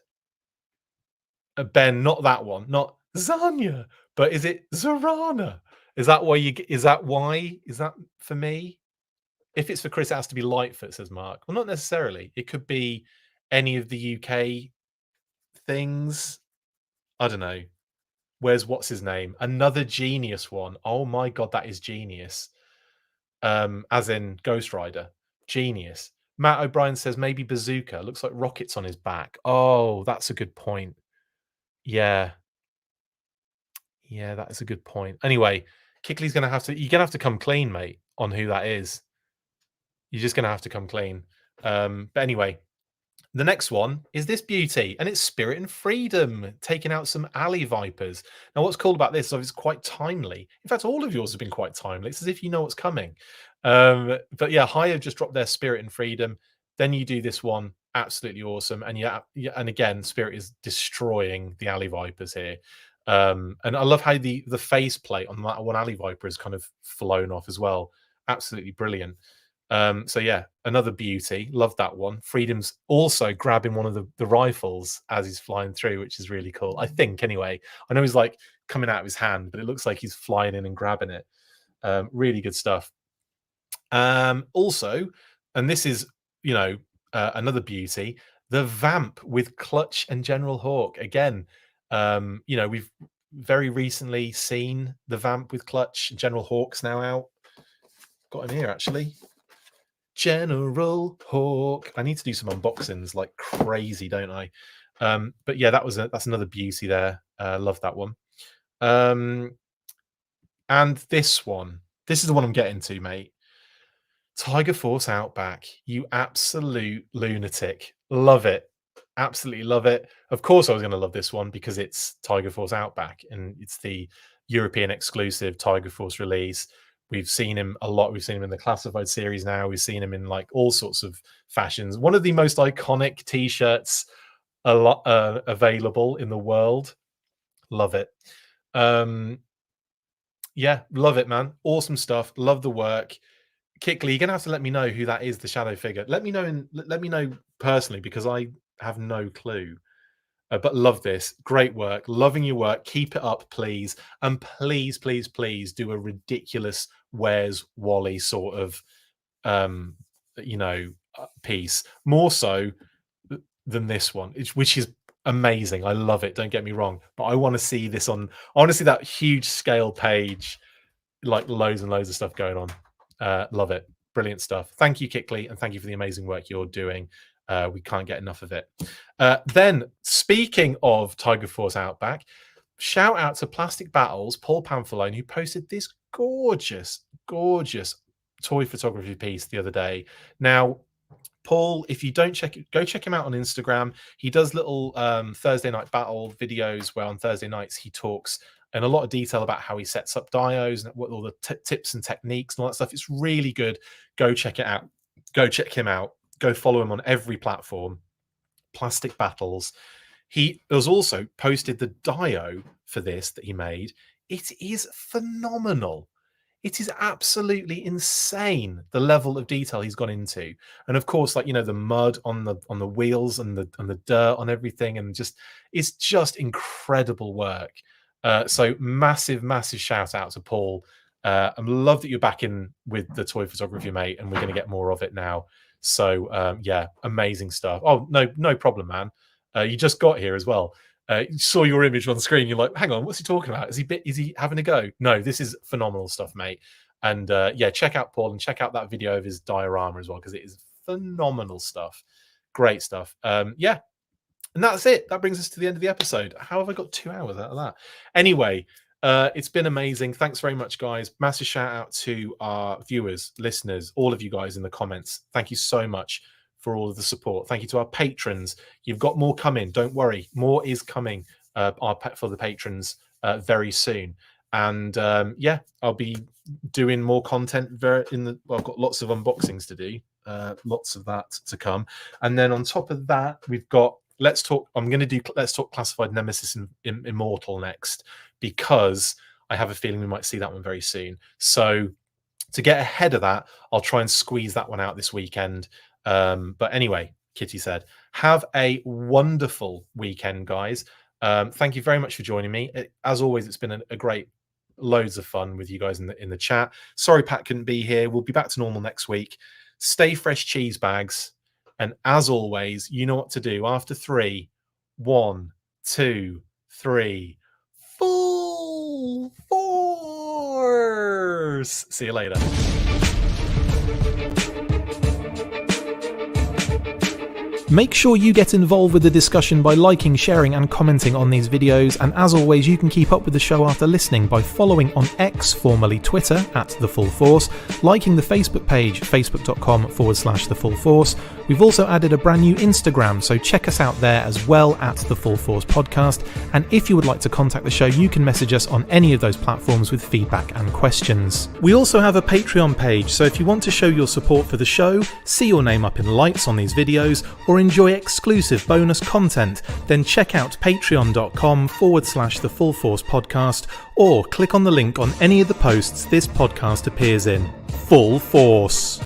Ben, not that one, not Zanya, but is it Zorana? Is that why is that for me? If it's for Chris, it has to be Lightfoot, says Mark. Well, not necessarily. It could be any of the UK things. I don't know. What's his name? Another genius one. Oh my god, that is genius. As in Ghost Rider. Genius. Matt O'Brien says maybe Bazooka. Looks like rockets on his back. Oh, that's a good point. Yeah. Yeah, that is a good point. Anyway, Kickley's you're gonna have to come clean, mate, on who that is. You're just gonna have to come clean. But anyway, the next one is this beauty, and it's Spirit and Freedom, taking out some alley vipers. Now, what's cool about this is it's quite timely. In fact, all of yours have been quite timely. It's as if you know what's coming. But yeah, Hiya just dropped their Spirit and Freedom. Then you do this one, absolutely awesome. And and again, Spirit is destroying the Alley Vipers here. And I love how the face plate on that one Alley Viper is kind of flown off as well. Absolutely brilliant. So yeah, another beauty. Love that one. Freedom's also grabbing one of the rifles as he's flying through, which is really cool. I think anyway. I know he's like coming out of his hand, but it looks like he's flying in and grabbing it. Really good stuff. Also, and this is, you know, another beauty, the Vamp with Clutch and General Hawk. Again, you know, we've very recently seen the Vamp with Clutch. General Hawk's now out. Got him here, actually. General Hawk. I need to do some unboxings like crazy, don't I? But yeah, that's another beauty there. Love that one. And this one. This is the one I'm getting to, mate. Tiger Force Outback, you absolute lunatic. Love it. Absolutely love it. Of course, I was going to love this one because it's Tiger Force Outback and it's the European exclusive Tiger Force release. We've seen him a lot. We've seen him in the Classified series now. We've seen him in like all sorts of fashions. One of the most iconic t-shirts available in the world. Love it. Yeah, love it, man. Awesome stuff. Love the work. Kickley, you're gonna have to let me know who that is, the shadow figure. Let me know personally because I have no clue. But love this. Great work. Loving your work. Keep it up, please. And please, please, please do a ridiculous Where's Wally sort of you know, piece. More so than this one, which is amazing. I love it. Don't get me wrong. But I want to see this on. I want to see that huge scale page, like loads and loads of stuff going on. Love it. Brilliant stuff. Thank you, Kickley, and thank you for the amazing work you're doing. We can't get enough of it. Then, speaking of Tiger Force Outback, shout out to Plastic Battles, Paul Pamphilone, who posted this gorgeous, gorgeous toy photography piece the other day. Now, Paul, if you don't check it, go check him out on Instagram. He does little Thursday night battle videos where on Thursday nights he talks in a lot of detail about how he sets up dios and what all the tips and techniques and all that stuff. It's really good. Go check it out. Go check him out. Go follow him on every platform. Plastic Battles. He has also posted the dio for this that he made. It is phenomenal. It is absolutely insane the level of detail he's gone into, and of course, like, you know, the mud on the wheels and the dirt on everything, and just it's just incredible work. So massive shout out to Paul. I love that you're back in with the toy photography, mate, and we're going to get more of it now. So yeah, amazing stuff. Oh, no problem, man. You just got here as well. You saw your image on the screen. You're like, hang on, what's he talking about? Is he having a go? No, this is phenomenal stuff, mate. And yeah, check out Paul and check out that video of his diorama as well, because it is phenomenal stuff. Great stuff. Yeah. And that's it. That brings us to the end of the episode. How have I got 2 hours out of that? Anyway, it's been amazing. Thanks very much, guys. Massive shout out to our viewers, listeners, all of you guys in the comments. Thank you so much for all of the support. Thank you to our patrons. You've got more coming. Don't worry. More is coming for the patrons very soon. And yeah, I'll be doing more content well, I've got lots of unboxings to do. Lots of that to come. And then on top of that, we've got Let's Talk Classified Nemesis Immortal next, because I have a feeling we might see that one very soon. So to get ahead of that, I'll try and squeeze that one out this weekend. But anyway, Kitty said, have a wonderful weekend, guys. Thank you very much for joining me. As always, it's been a great, loads of fun with you guys in the chat. Sorry Pat couldn't be here. We'll be back to normal next week. Stay fresh, cheese bags. And as always, you know what to do. After 3, 1, 2, 3, full force. See you later. Make sure you get involved with the discussion by liking, sharing and commenting on these videos, and as always you can keep up with the show after listening by following on X, formerly Twitter, @TheFullForce, liking the Facebook page, facebook.com/TheFullForce. We've also added a brand new Instagram, so check us out there as well, @TheFullForce Podcast, and if you would like to contact the show you can message us on any of those platforms with feedback and questions. We also have a Patreon page, so if you want to show your support for the show, see your name up in lights on these videos, or enjoy exclusive bonus content, then check out patreon.com/TheFullForce Podcast, or click on the link on any of the posts this podcast appears in. Full Force!